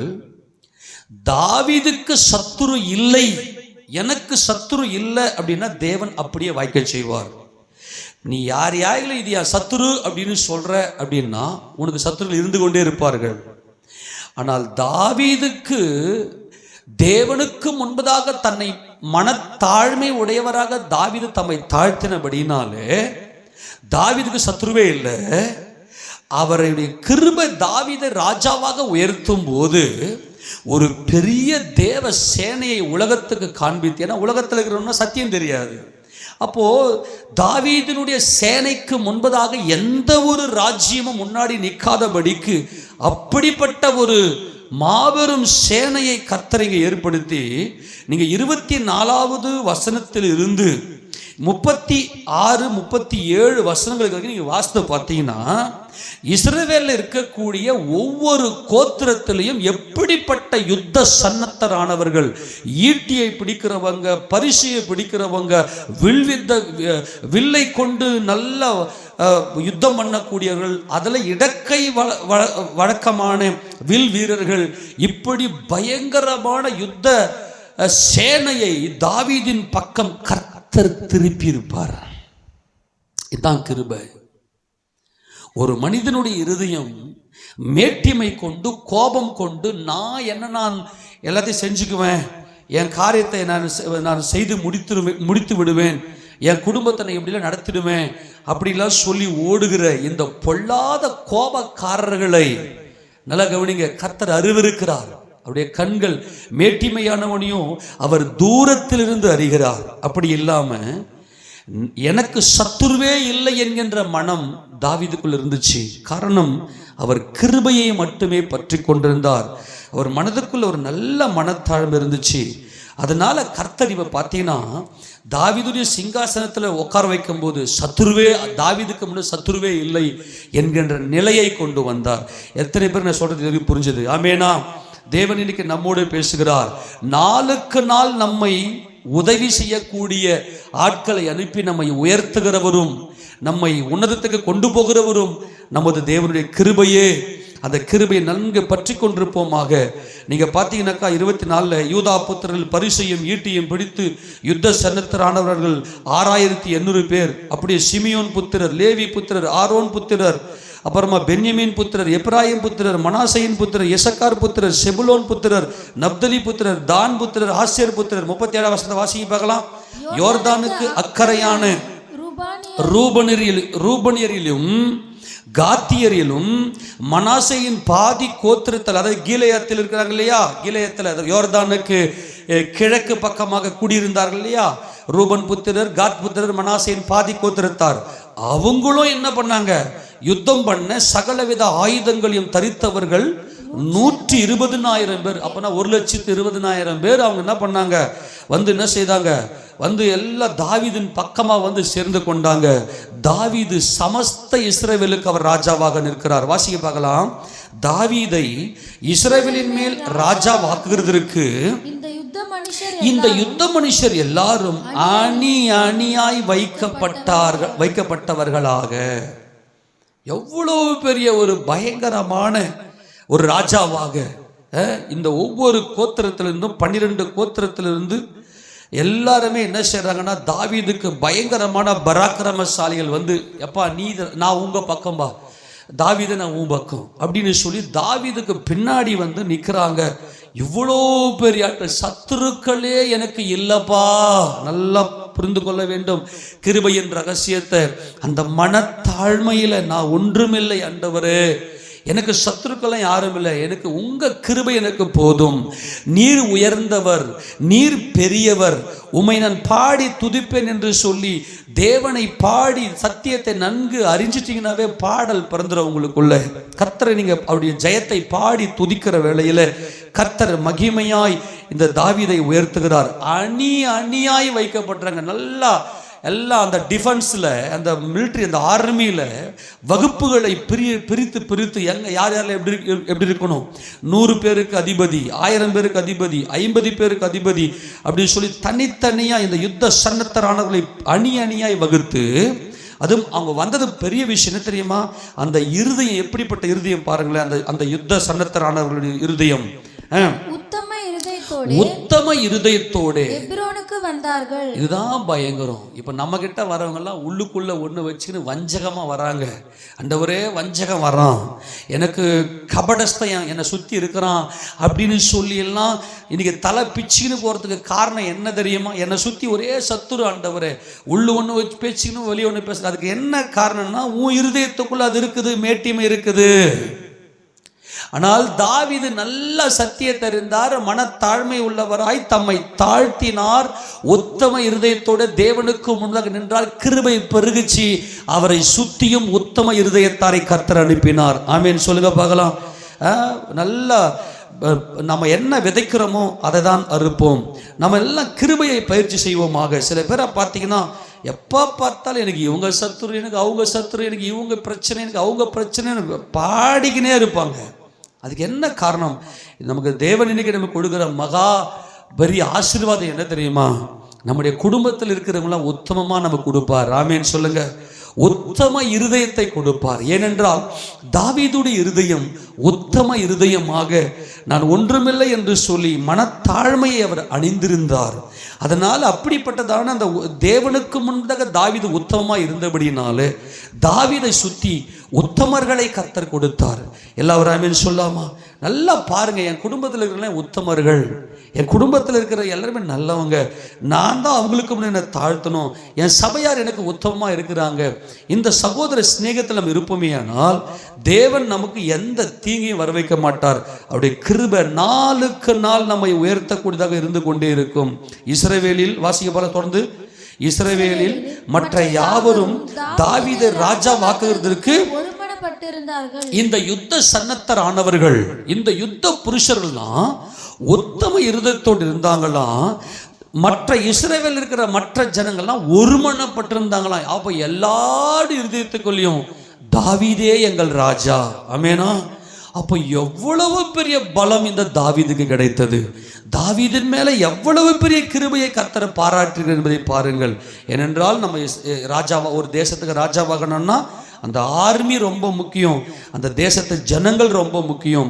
தாவீதுக்கு சத்துரு இல்லை, எனக்கு சத்துரு இல்லை அப்படின்னா தேவன் அப்படியே வாய்க்க செய்வார். நீ யாரையாயில இது சத்துரு அப்படின்னு சொல்ற அப்படின்னா உனக்கு சத்துருகள் இருந்து கொண்டே இருப்பார்கள். ஆனால் தாவீதுக்கு தேவனுக்கு முன்பதாக தன்னை மனத்தாழ்மை உடையவராக தாவீது தம்மை தாழ்த்தினபடினாலே தாவீதுக்கு சத்துருவே இல்லை. அவருடைய கிருபை தாவீதை ராஜாவாக உயர்த்தும் போது ஒரு பெரிய தேவ சேனையை உலகத்துக்கு காண்பித்து, ஏன்னா உலகத்தில் இருக்கிறவங்க சத்தியம் தெரியாது. அப்போ தாவீதினுடைய சேனைக்கு முன்பதாக எந்த ஒரு ராஜ்யமும் முன்னாடி நிற்காதபடிக்கு அப்படிப்பட்ட ஒரு மாபெரும் சேனையை கர்த்தர் இங்கே ஏற்படுத்தி, நீங்க 24வது வசனத்தில் இருந்து 36, 37 வசனங்களுக்கு நீங்க வாசித்து பார்த்தீங்கன்னா இஸ்ரவேலில் இருக்கக்கூடிய ஒவ்வொரு கோத்திரத்திலையும் எப்படிப்பட்ட யுத்த சன்னத்தரானவர்கள், ஈட்டியை பிடிக்கிறவங்க, பரிசையை பிடிக்கிறவங்க, வில்லை கொண்டு நல்ல யுத்தம் பண்ணக்கூடியவர்கள், அதில் இடக்கை வழக்கமான வில் வீரர்கள், இப்படி பயங்கரமான யுத்த சேனையை தாவீதின் பக்கம் கர்த்தர் திருப்பி இருப்பார். இதுதான் கிருபை. ஒரு மனிதனுடைய இருதயம் மேட்டிமை கொண்டு கோபம் கொண்டு நான் எல்லாத்தையும் செஞ்சுக்குவேன், என் காரியத்தை நான் செய்து முடித்து விடுவேன், என் குடும்பத்தை எப்படிலாம் நடத்திடுவேன் அப்படிலாம் சொல்லி ஓடுகிற இந்த பொல்லாத கோபக்காரர்களை நல்லா கவனிங்க. கர்த்தர் அறிவிருக்கிறார். அவருடைய கண்கள் மேட்டிமையானவனையும் அவர் தூரத்திலிருந்து அறிகிறார். அப்படி இல்லாம எனக்கு சத்துருவே இல்லை என்கின்ற மனம் தாவீதுக்குள் இருந்துச்சு. காரணம், அவர் கிருபையை மட்டுமே பற்றி கொண்டிருந்தார். அவர் மனதுக்குள்ள ஒரு நல்ல மனத்தாழ்வு இருந்துச்சு. அதனால கர்த்தர் இவ பார்த்தீங்கன்னா தாவீதுடைய சிங்காசனத்தில் உட்கார வைக்கும் போது சத்துருவே, தாவீதுக்கு முன்னாடி சத்துருவே இல்லை என்கின்ற நிலையை கொண்டு வந்தார். எத்தனை பேர் நான் சொல்றது புரிஞ்சது? ஆமேனா? தேவன் இன்னைக்கு நம்மோடு பேசுகிறார். நாளுக்கு நாள் நம்மை உதவி செய்யக்கூடிய ஆட்களை அனுப்பி நம்மை உயர்த்துகிறவரும் நம்மை உன்னதத்துக்கு கொண்டு போகிறவரும் நமது தேவனுடைய கிருபையே. அந்த கிருபையை நன்கு பற்றி கொண்டிருப்போமாக. நீங்க பார்த்தீங்கன்னாக்கா 24 யூதா புத்திரர்கள் பரிசையும் ஈட்டியும் பிடித்து யுத்த சன்னத்தரானவர்கள் 6800 பேர். அப்படியே சிமியோன் புத்திரர், லேவி புத்திரர், ஆரோன் புத்திரர், அப்புறமா பென்யமீன் புத்திரர், எப்ராயிம் புத்திரர், மனாசையின் புத்திரர், இசக்கார் புத்திரர், செபுலோன் புத்திரர், நப்தலி புத்திரர், தான் புத்திரர், ஆசேர் புத்திரர். 37 வசனத்தை வாசிக்க பார்க்கலாம். யோர்தானுக்கு அக்கறையான ரூபனியரிலும் காத்தியரிலும் மனாசையின் பாதி கோத்திரத்தில், அதாவது கீலேயத்தில் இருக்கிறாங்க இல்லையா, கீலேயத்தில் யோர்தானுக்கு கிழக்கு பக்கமாக குடியிருந்தார்கள் இல்லையா, ரூபன் புத்திரர், காத் புத்திரர், மனாசையின் பாதி கோத்திரத்தார். அவங்களும் என்ன பண்ணாங்க, யுத்தம் பண்ண சகலவித ஆயுதங்களையும் தரித்தவர்கள் 120,000 பேர். அப்பனா 1,20,000 பேர் அவங்க என்ன பண்ணாங்க, வந்து என்ன செய்தாங்க, வந்து எல்லாம் தாவீதின் பக்கமாக வந்து சேர்ந்து கொண்டாங்க. தாவீது சமஸ்த இஸ்ரவேலுக்கு அவர் ராஜாவாக நிற்கிறார். வாசிக்க பார்க்கலாம். தாவீதை இஸ்ரவேலின் மேல் ராஜாவாக்குகிறதற்கு இந்த யுத்த மனுஷர் எல்லாரும் அணி அணியாய் வைக்கப்பட்டவர்களாக. எவ்வளவு பெரிய ஒரு பயங்கரமான ஒரு ராஜாவாக இந்த ஒவ்வொரு கோத்திரத்திலிருந்தும் 12 கோத்திரத்திலிருந்து எல்லாருமே என்ன செய்றாங்கன்னா, தாவீதுக்கு பயங்கரமான பராக்கிரமசாலிகள் வந்து, எப்பா நீ நான் உங்க பக்கம் பா, தாவீதை நான் உன் பக்கம் அப்படின்னு சொல்லி தாவீதுக்கு பின்னாடி வந்து நிற்கிறாங்க. இவ்வளோ பெரிய சத்துருக்களே எனக்கு இல்லப்பா. நல்லா புரிந்து கொள்ள வேண்டும் கிருபையின் ரகசியத்தை. அந்த மனத்தாழ்மையில நான் ஒன்றுமில்லை ஆண்டவரே, எனக்கு சத்துருக்களும் யாரும் இல்லை, எனக்கு உங்க கிருபை எனக்கு போதும். நீர் உயர்ந்தவர், நீர் பெரியவர், உம்மை நான் பாடி துதிப்பேன் என்று சொல்லி தேவனை பாடி சத்தியத்தை நன்கு அறிஞ்சிட்டீங்கன்னாவே பாடல் பிறந்துடும் உங்களுக்குள்ள. கர்த்தரை நீங்க அவருடைய ஜெயத்தை பாடி துதிக்கிற வேளையில கர்த்தர் மகிமையாய் இந்த தாவீதை உயர்த்துகிறார். அணி அணியாய் வைக்கப்பட்டாங்க. நல்லா எல்லாம் அந்த டிஃபென்ஸில், அந்த மிலிட்ரி, அந்த ஆர்மியில் வகுப்புகளை பிரித்து எங்கே யார் யாரில் எப்படி இருக்கணும், 100 பேருக்கு அதிபதி, 1000 பேருக்கு அதிபதி, 50 பேருக்கு அதிபதி அப்படின்னு சொல்லி தனித்தனியாக இந்த யுத்த சன்னத்தரானவர்களை அணி அணியாய் வகுத்து, அதுவும் அவங்க வந்தது பெரிய விஷயம் என்ன தெரியுமா, அந்த இருதயம் எப்படிப்பட்ட இருதயம் பாருங்களேன். அந்த யுத்த சன்னத்தரானவர்களுடைய இருதயம் உத்தம இருதயத்தோடு எபிரோனுக்கு வந்தார்கள். இதுதான் பயங்கரம். இப்ப நம்ம கிட்ட வரவங்க எல்லாம் உள்ளுக்குள்ள ஒண்ணு வச்சுன்னு வஞ்சகமா வராங்க. ஆண்டவரே வஞ்சகம் வரான், எனக்கு கபடஸ்தன் என்னை சுத்தி இருக்கிறான் அப்படின்னு சொல்லி எல்லாம் இன்னைக்கு தலை பிச்சுன்னு போறதுக்கு காரணம் என்ன தெரியுமா, என்னை சுத்தி ஒரே சத்துரு ஆண்டவரே, உள்ளு ஒண்ணு வச்சு பேச்சுக்கணும் வெளியே ஒண்ணு பேசுறது. அதுக்கு என்ன காரணம்னா உன் இருதயத்துக்குள்ள அது இருக்குது, மேட்டிமை இருக்குது. ஆனால் தாவீது நல்ல சத்தியத்தை அறிந்தார், மனத்தாழ்மை உள்ளவராய் தம்மை தாழ்த்தினார், உத்தம இருதயத்தோடு தேவனுக்கு முன்னாக நின்றால் கிருபை பெருகிச்சு, அவரை சுத்தியும் உத்தம இருதயத்தாரை கர்த்தர் அனுப்பினார். ஆமேன் சொல்லுங்க பார்க்கலாம். நல்லா நம்ம என்ன விதைக்கிறோமோ அதை தான் அறுப்போம். நம்ம எல்லாம் கிருபையை பயிற்சி செய்வோமாக. சில பேரை பார்த்தீங்கன்னா எப்போ பார்த்தாலும் எனக்கு இவங்க சத்துரு, எனக்கு அவங்க சத்துரு, எனக்கு இவங்க பிரச்சனை, எனக்கு அவங்க பிரச்சனை பாடிக்கினே இருப்பாங்க. அதுக்கு என்ன காரணம்? நமக்கு தேவன் இன்னைக்கு நமக்கு கொடுக்குற மகா பெரிய ஆசீர்வாதம் என்ன தெரியுமா, நம்முடைய குடும்பத்தில் இருக்கிறவங்களாம் உத்தமமாக நமக்கு கொடுப்பார். ஆமேன்னு சொல்லுங்க. உத்தம இருதயத்தை கொடுப்பார். ஏனென்றால் தாவீதுடைய இருதயம் உத்தம இருதயமாக, நான் ஒன்றுமில்லை என்று சொல்லி மனத்தாழ்மையை அவர் அணிந்திருந்தார். அதனால் அப்படிப்பட்டதான அந்த தேவனுக்கு முன்பாக தாவீது உத்தமமாக இருந்தபடினாலே தாவீதை சுற்றி உத்தமர்களை கர்த்தர் கொடுத்தார். எல்லாரும் ஆமென் சொல்லாமா? நல்லா பாருங்க, என் குடும்பத்தில் இருக்கிற உத்தமர்கள், என் குடும்பத்தில் இருக்கிற எல்லாருமே நல்லவங்க. நான் தான் அவங்களுக்கு முன்னே தாழ்த்தணும். என் சபையார் எனக்கு உத்தமமாக இருக்கிறாங்க. இந்த சகோதர சிநேகத்தில் நம்ம இருப்போமே ஆனால் தேவன் நமக்கு எந்த தீங்கையும் வர வைக்க மாட்டார். அவருடைய கிருபை நாளுக்கு நாள் நம்மை உயர்த்தக்கூடியதாக இருந்து கொண்டே இருக்கும். இஸ்ரவேலில் வாசிக்க போல தொடர்ந்து, இஸ்ரவேலில் மற்ற யாவரும் தாவீதை ராஜா வாக்குகிறதற்கு இந்த யுத்த சன்னத்தர் ஆனவர்கள், இந்த யுத்த புருஷர்கள்லாம் உத்தம இருதயத்தோடு இருந்தாங்களாம். மற்ற இஸ்ரவேல் இருக்கிற மற்ற ஜனங்கள்லாம் ஒருமனப்பட்டிருந்தாங்களாம். அப்போ எல்லாரும் இருதயத்துக்குள்ளேயும் தாவீதே எங்கள் ராஜா. ஆமேனா? அப்போ எவ்வளவு பெரிய பலம் இந்த தாவீதுக்கு கிடைத்தது. தாவீதின் மேலே எவ்வளவு பெரிய கிருபையை கர்த்தர் பாராட்டுகிறார் என்பதை பாருங்கள். ஏனென்றால் நம்ம ராஜாவா, ஒரு தேசத்துக்கு ராஜாவாகணும்னா அந்த ஆர்மி ரொம்ப முக்கியம், அந்த தேசத்து ஜனங்கள் ரொம்ப முக்கியம்.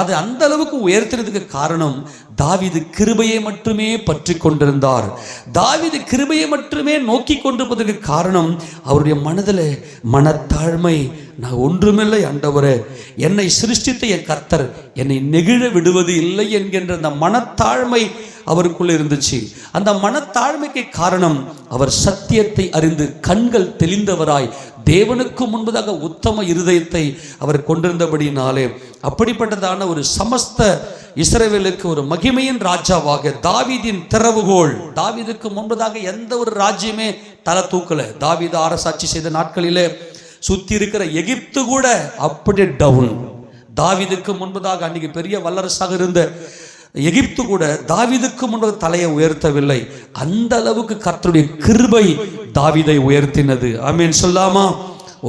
அது அந்த அளவுக்கு உயர்த்துறதுக்கு காரணம் தாவீது கிருபையை மட்டுமே பற்றி கொண்டிருந்தார். தாவீது கிருபையை மட்டுமே நோக்கி கொண்டிருப்பதற்கு காரணம் அவருடைய மனதில் மனத்தாழ்மை. நான் ஒன்றுமில்லை ஆண்டவரே, என்னை சிருஷ்டித்த என் கர்த்தர் என்னை நெகிழ விடுவது இல்லை என்கின்ற அந்த மனத்தாழ்மை அவருக்குள்ள இருந்துச்சு. அந்த மனத்தாழ்மைக்கு காரணம் அவர் சத்தியத்தை அறிந்து கண்கள் தெளிந்தவராய் தேவனுக்கு முன்பதாக உத்தம இருதயத்தை அவர் கொண்டிருந்தபடினாலே அப்படிப்பட்டதான ஒரு சமஸ்த இஸ்ரவேலுக்கு ஒரு மகிமையின் ராஜாவாக தாவீதின் திறவுகோல். தாவீதுக்கு முன்பதாக எந்த ஒரு ராஜ்யமே தலை தூக்கல. தாவீது அரசாட்சி செய்த நாட்களிலே சுத்தி இருக்கிற எகிப்து கூட அப்படி டவுன். தாவீதுக்கு முன்பதாக அன்னைக்கு பெரிய வல்லரசாக இருந்த எகிப்து கூட தாவீதுக்கு முன்பு தலையை உயர்த்தவில்லை. அந்த அளவுக்கு கர்த்தருடைய கிருபை தாவீதை உயர்த்தினது. ஆமென் சொல்லாமா?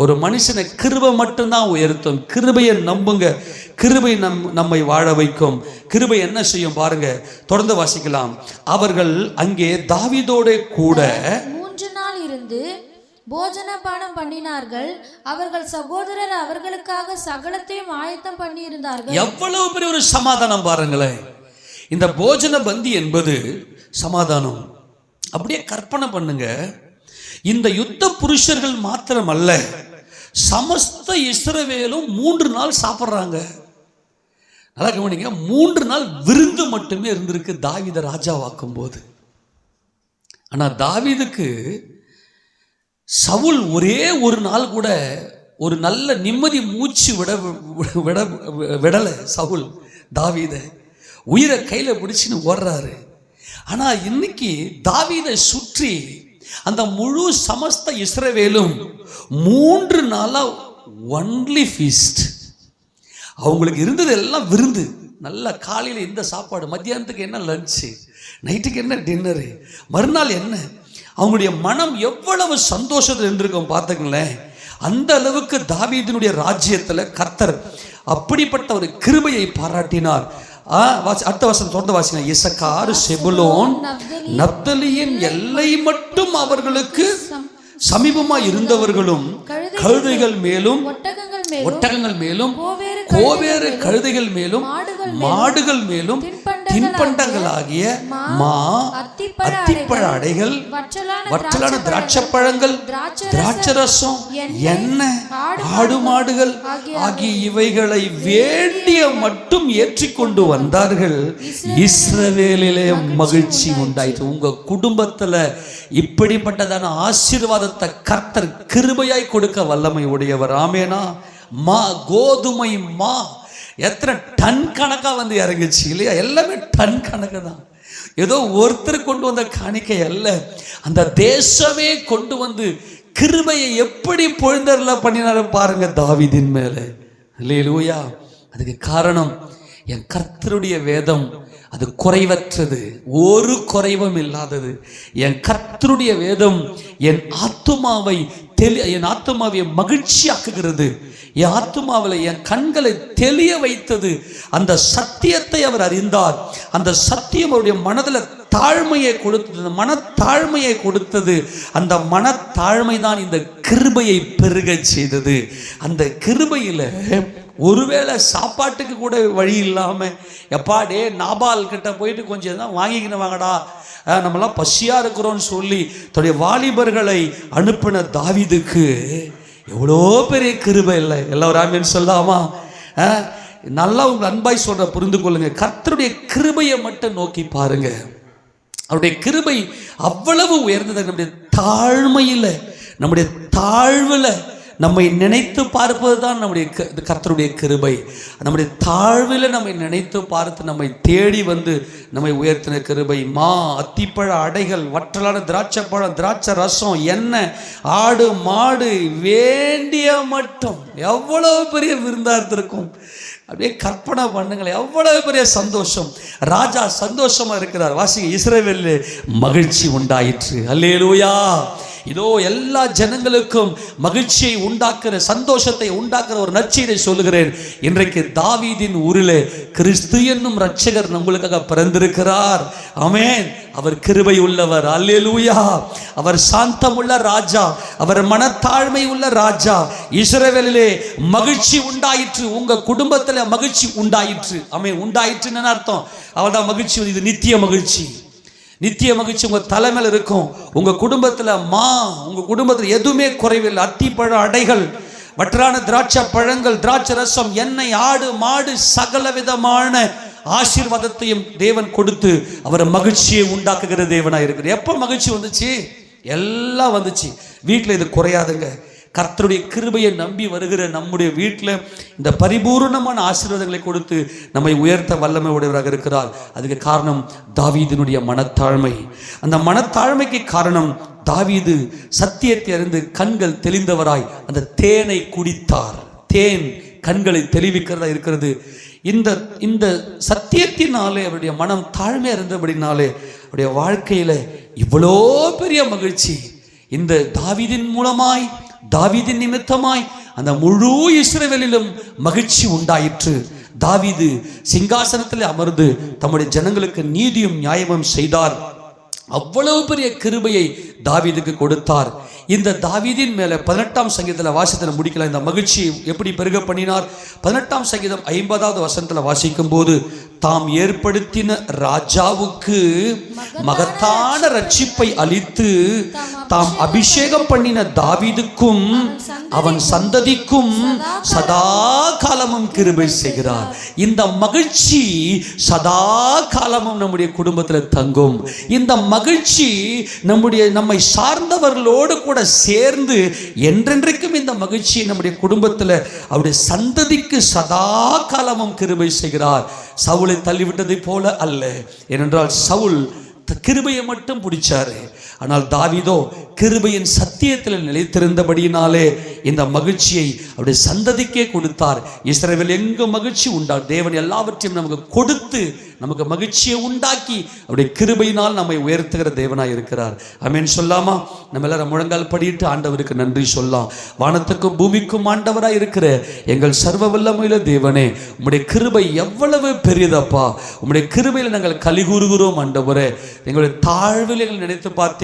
ஒரு மனுஷனை கிருபை மட்டும்தான் உயர்த்தும். கிருபையை நம்புங்க, கிருபை நம்மை வாழ வைக்கும். கிருபை என்ன செய்யும் பாருங்க, தொடர்ந்து வாசிக்கலாம். அவர்கள் அங்கே தாவீதோட கூட 3 நாள் இருந்து போஜனபானம் பண்ணினார்கள். அவர்கள் சகோதரர் அவர்களுக்காக சகலத்தையும் ஆயத்தம் பண்ணி இருந்தார்கள். எவ்வளவு பெரிய ஒரு சமாதானம் பாருங்களேன். இந்த போஜன பந்தி என்பது சமாதானம். அப்படியே கற்பனை பண்ணுங்க, இந்த யுத்த புருஷர்கள் மாத்திரமல்ல, சமஸ்த இஸ்ரவேலும் 3 நாள் சாப்பிட்றாங்க. நல்லா கவனிங்க, 3 நாள் விருந்து மட்டுமே இருந்திருக்கு தாவீதை ராஜாவாக்கும் போது. ஆனா தாவீதுக்கு சவுல் ஒரே ஒரு நாள் கூட ஒரு நல்ல நிம்மதி மூச்சு விடல. சவுல் தாவீதை உயிரை கையில பிடிச்சின்னு ஓடுறாரு. ஆனா இன்னைக்கு தாவீதை சுற்றி அந்த முழு சமஸ்த இஸ்ரவேலும் 3 நாளா ஒன்லி ஃபீஸ்ட். அவங்களுக்கு இருந்தது எல்லாம் விருந்து. நல்ல காலையில் இந்த சாப்பாடு, மத்தியானத்துக்கு என்ன லஞ்சு, நைட்டுக்கு என்ன டின்னரு, மறுநாள் என்ன. அவங்களுடைய மனம் எவ்வளவு சந்தோஷத்தில் இருந்திருக்கும் பார்த்துங்களேன். அந்த அளவுக்கு தாவீதினுடைய ராஜ்யத்தில் கர்த்தர் அப்படிப்பட்ட ஒரு கிருபையை பாராட்டினார். அடுத்த வசனம் தொடர்ந்து வாசிங்க. இசக்கார், செபுலோன், நப்தலியின் எல்லை மட்டும் அவர்களுக்கு சமீபமாய் இருந்தவர்களும் கழுதைகள் மேலும் ஒட்டகங்கள் மேலும் கோவேறு கழுதைகள் மேலும் மாடுகள் மேலும் தின்பண்டங்களாகிய மா, அத்திப்பழ அடைகள், வற்றலான திராட்சப்பழங்கள், திராட்சரசம், எண்ணெய், ஆடு மாடுகள் ஆகிய இவைகளை வேண்டிய மட்டும் ஏற்றிக்கொண்டு வந்தார்கள். இஸ்ரவேலிலே மகிழ்ச்சி உண்டாயிற்று. உங்க குடும்பத்துல இப்படிப்பட்டதான ஆசீர்வாதத்தை கர்த்தர் கிருபையாய் கொடுக்க வல்லமை உடையவர். ஆமேனா? மா, கோதுமை மா எத்தனை டன் கணக்கா வந்து இறங்குச்சு இல்லையா? எல்லாமே டன் கணக்கு தான். ஏதோ ஒருத்தர் கொண்டு வந்த காணிக்கை அல்ல, அந்த தேசமே கொண்டு வந்து கிருபையை எப்படி பொழுந்தருள பண்ணினாலும் பாருங்க தாவீதின் மேலே. அல்லேலூயா. அதுக்கு காரணம் என் கர்த்தருடைய வேதம் அது குறைவற்றது, ஒரு குறைவும் இல்லாதது. என் கர்த்தருடைய வேதம் என் ஆத்துமாவை மகிழ்ச்சியாக்குகிறது. என் ஆத்துமாவில் என் கண்களை தெளிய வைத்தது. அந்த சத்தியத்தை அவர் அறிந்தார். அந்த சத்தியம் அவருடைய மனதில் தாழ்மையை கொடுத்தது, மனத்தாழ்மையை கொடுத்தது. அந்த மனத்தாழ்மை தான் இந்த கிருபையை பெருக செய்தது. அந்த கிருபையில் ஒருவேளை சாப்பாட்டுக்கு கூட வழி இல்லாமல், எப்பாடே நாபால் கிட்ட போயிட்டு கொஞ்சம் தான் வாங்கிக்கணும் வாங்கடா, நம்மளாம் பசியாக இருக்கிறோன்னு சொல்லி தன்னுடைய வாலிபர்களை அனுப்பின தாவீதுக்கு எவ்வளோ பெரிய கிருபை இல்லை. எல்லாரும் ஆமென் சொல்லாமா? நல்லா உங்கள் அன்பாய் சொல்ற புரிந்து கொள்ளுங்க. கர்த்தருடைய கிருபையை மட்டும் நோக்கி பாருங்க. அவருடைய கிருபை அவ்வளவு உயர்ந்தது. நம்முடைய தாழ்மையில், நம்முடைய தாழ்வில் நம்மை நினைத்து பார்ப்பது தான் நம்முடைய கர்த்தருடைய கிருபை. நம்முடைய தாழ்வில் நம்மை நினைத்து பார்த்து நம்மை தேடி வந்து நம்மை உயர்த்தின கிருபை. மா, அத்திப்பழ அடைகள், வற்றலான திராட்சைப்பழம், திராட்சை ரசம், எண்ணெய், ஆடு மாடு வேண்டிய மட்டும். எவ்வளவு பெரிய விருந்தார்த்திருக்கும். அப்படியே கற்பனை பண்ணுங்களேன், எவ்வளவு பெரிய சந்தோஷம். ராஜா சந்தோஷமா இருக்கிறார். வாசிங்க, இஸ்ரவேலிலே மகிழ்ச்சி உண்டாயிற்று. அல்லேலூயா. இதோ எல்லா ஜனங்களுக்கும் மகிழ்ச்சியை உண்டாக்குற, சந்தோஷத்தை உண்டாக்குற ஒரு நற்செய்தியை சொல்லுகிறேன். இன்றைக்கு தாவீதின் ஊரிலே கிறிஸ்து என்னும் இரட்சகர் நம்மளுக்காக பிறந்திருக்கிறார். ஆமென். அவர் கிருபை உள்ளவர். அல்லேலூயா. அவர் சாந்தமுள்ள ராஜா, அவர் மனத்தாழ்மை உள்ள ராஜா. இஸ்ரவேலிலே மகிழ்ச்சி உண்டாயிற்று, உங்க குடும்பத்துல மகிழ்ச்சி உண்டாயிற்று. ஆமென். உண்டாயிற்றுன்னு அர்த்தம். அவர்தான் மகிழ்ச்சி. இது நித்திய மகிழ்ச்சி. நித்திய மகிழ்ச்சி உங்க தலைமையில் இருக்கும். உங்க குடும்பத்துல உங்க குடும்பத்துல எதுவுமே குறைவில்லை. அத்திப்பழம், அடைகள், வற்றான திராட்சை பழங்கள், திராட்சை ரசம், எண்ணெய், ஆடு மாடு, சகல விதமான ஆசீர்வாதத்தையும் தேவன் கொடுத்து அவரை மகிழ்ச்சியை உண்டாக்குகிற தேவனாக இருக்கிறார். எப்போ மகிழ்ச்சி வந்துச்சு? எல்லாம் வந்துச்சு. வீட்டில் இது குறையாதுங்க. கர்த்தருடைய கிருபையை நம்பி வருகிற நம்முடைய வீட்டில் இந்த பரிபூர்ணமான ஆசீர்வாதங்களை கொடுத்து நம்மை உயர்த்த வல்லமை உடையவராக இருக்கிறார். அதுக்கு காரணம் தாவீதினுடைய மனத்தாழ்மை. அந்த மனத்தாழ்மைக்கு காரணம் தாவீது சத்தியத்தை அறிந்து கண்கள் தெளிந்தவராய் அந்த தேனை குடித்தார். தேன் கண்களை தெளிவிக்கிறதா இருக்கிறது. இந்த சத்தியத்தினாலே அவருடைய மனம் தாழ்மையாக இருந்தபடினாலே அவருடைய வாழ்க்கையில இவ்வளோ பெரிய மகிழ்ச்சி. இந்த தாவீதின் மூலமாய், தாவீதின் நிமித்தமாய் அந்த முழு இஸ்ரவேலிலும் மகிழ்ச்சி உண்டாயிற்று. தாவீது சிங்காசனத்தில் அமர்ந்து தம்முடைய ஜனங்களுக்கு நீதியும் நியாயமும் செய்தார். அவ்வளவு பெரிய கிருபையை தாவீதுக்கு கொடுத்தார். இந்த தாவீதின் மேல 18ஆம் சங்கீதத்தில் வாசித்துல முடிக்கலாம். இந்த மகிழ்ச்சி எப்படி பெருக பண்ணினார்? 18ஆம் சங்கீதம் 50வது வசனத்துல வாசிக்கும் போது, தாம் ஏற்படுத்தின ராஜாவுக்கு மகத்தான ரட்சிப்பை அளித்து தாம் அபிஷேகம் பண்ணின தாவீதுக்கும் அவன் சந்ததிக்கும் சதா காலமும் கிருபை செய்கிறார். இந்த மகிழ்ச்சி சதா காலமும் நம்முடைய குடும்பத்தில் தங்கும். இந்த மகிழ்ச்சி நம்மை சார்ந்தவர்களோடு கூட சேர்ந்து என்றென்றைக்கும் இந்த மகிழ்ச்சி நம்முடைய குடும்பத்தில் அவருடைய சந்ததிக்கு சதா காலமும் கிருபை செய்கிறார். சவுலை தள்ளிவிட்டதை போல அல்ல. ஏனென்றால் சவுல் கிருபையை மட்டும் பிடிச்சாரு. ஆனால் தாவீதோ கிருபையின் சத்தியத்தில் நிலைத்திருந்தபடியினாலே இந்த மகிழ்ச்சியை அவருடைய சந்ததிக்கே கொடுத்தார். இஸ்ரவேல் எங்கு மகிழ்ச்சி உண்டார். தேவன் எல்லாவற்றையும் நமக்கு கொடுத்து நமக்கு மகிழ்ச்சியை உண்டாக்கி அவருடைய கிருபையினால் நம்மை உயர்த்துகிற தேவனாய் இருக்கிறார். ஆமென் சொல்லாமா? நம்ம எல்லாரும் முழங்கால் படியிட்டு ஆண்டவருக்கு நன்றி சொல்லலாம். வானத்துக்கும் பூமிக்கும் ஆண்டவராய் இருக்கிற எங்கள் சர்வ வல்லமையுள்ள தேவனே, உம்முடைய கிருபை எவ்வளவு பெரியதப்பா. உம்முடைய கிருபையில் நாங்கள் கலி கூறுகிறோம் ஆண்டவரே. எங்களுடைய தாழ்வில் நினைத்து பார்த்து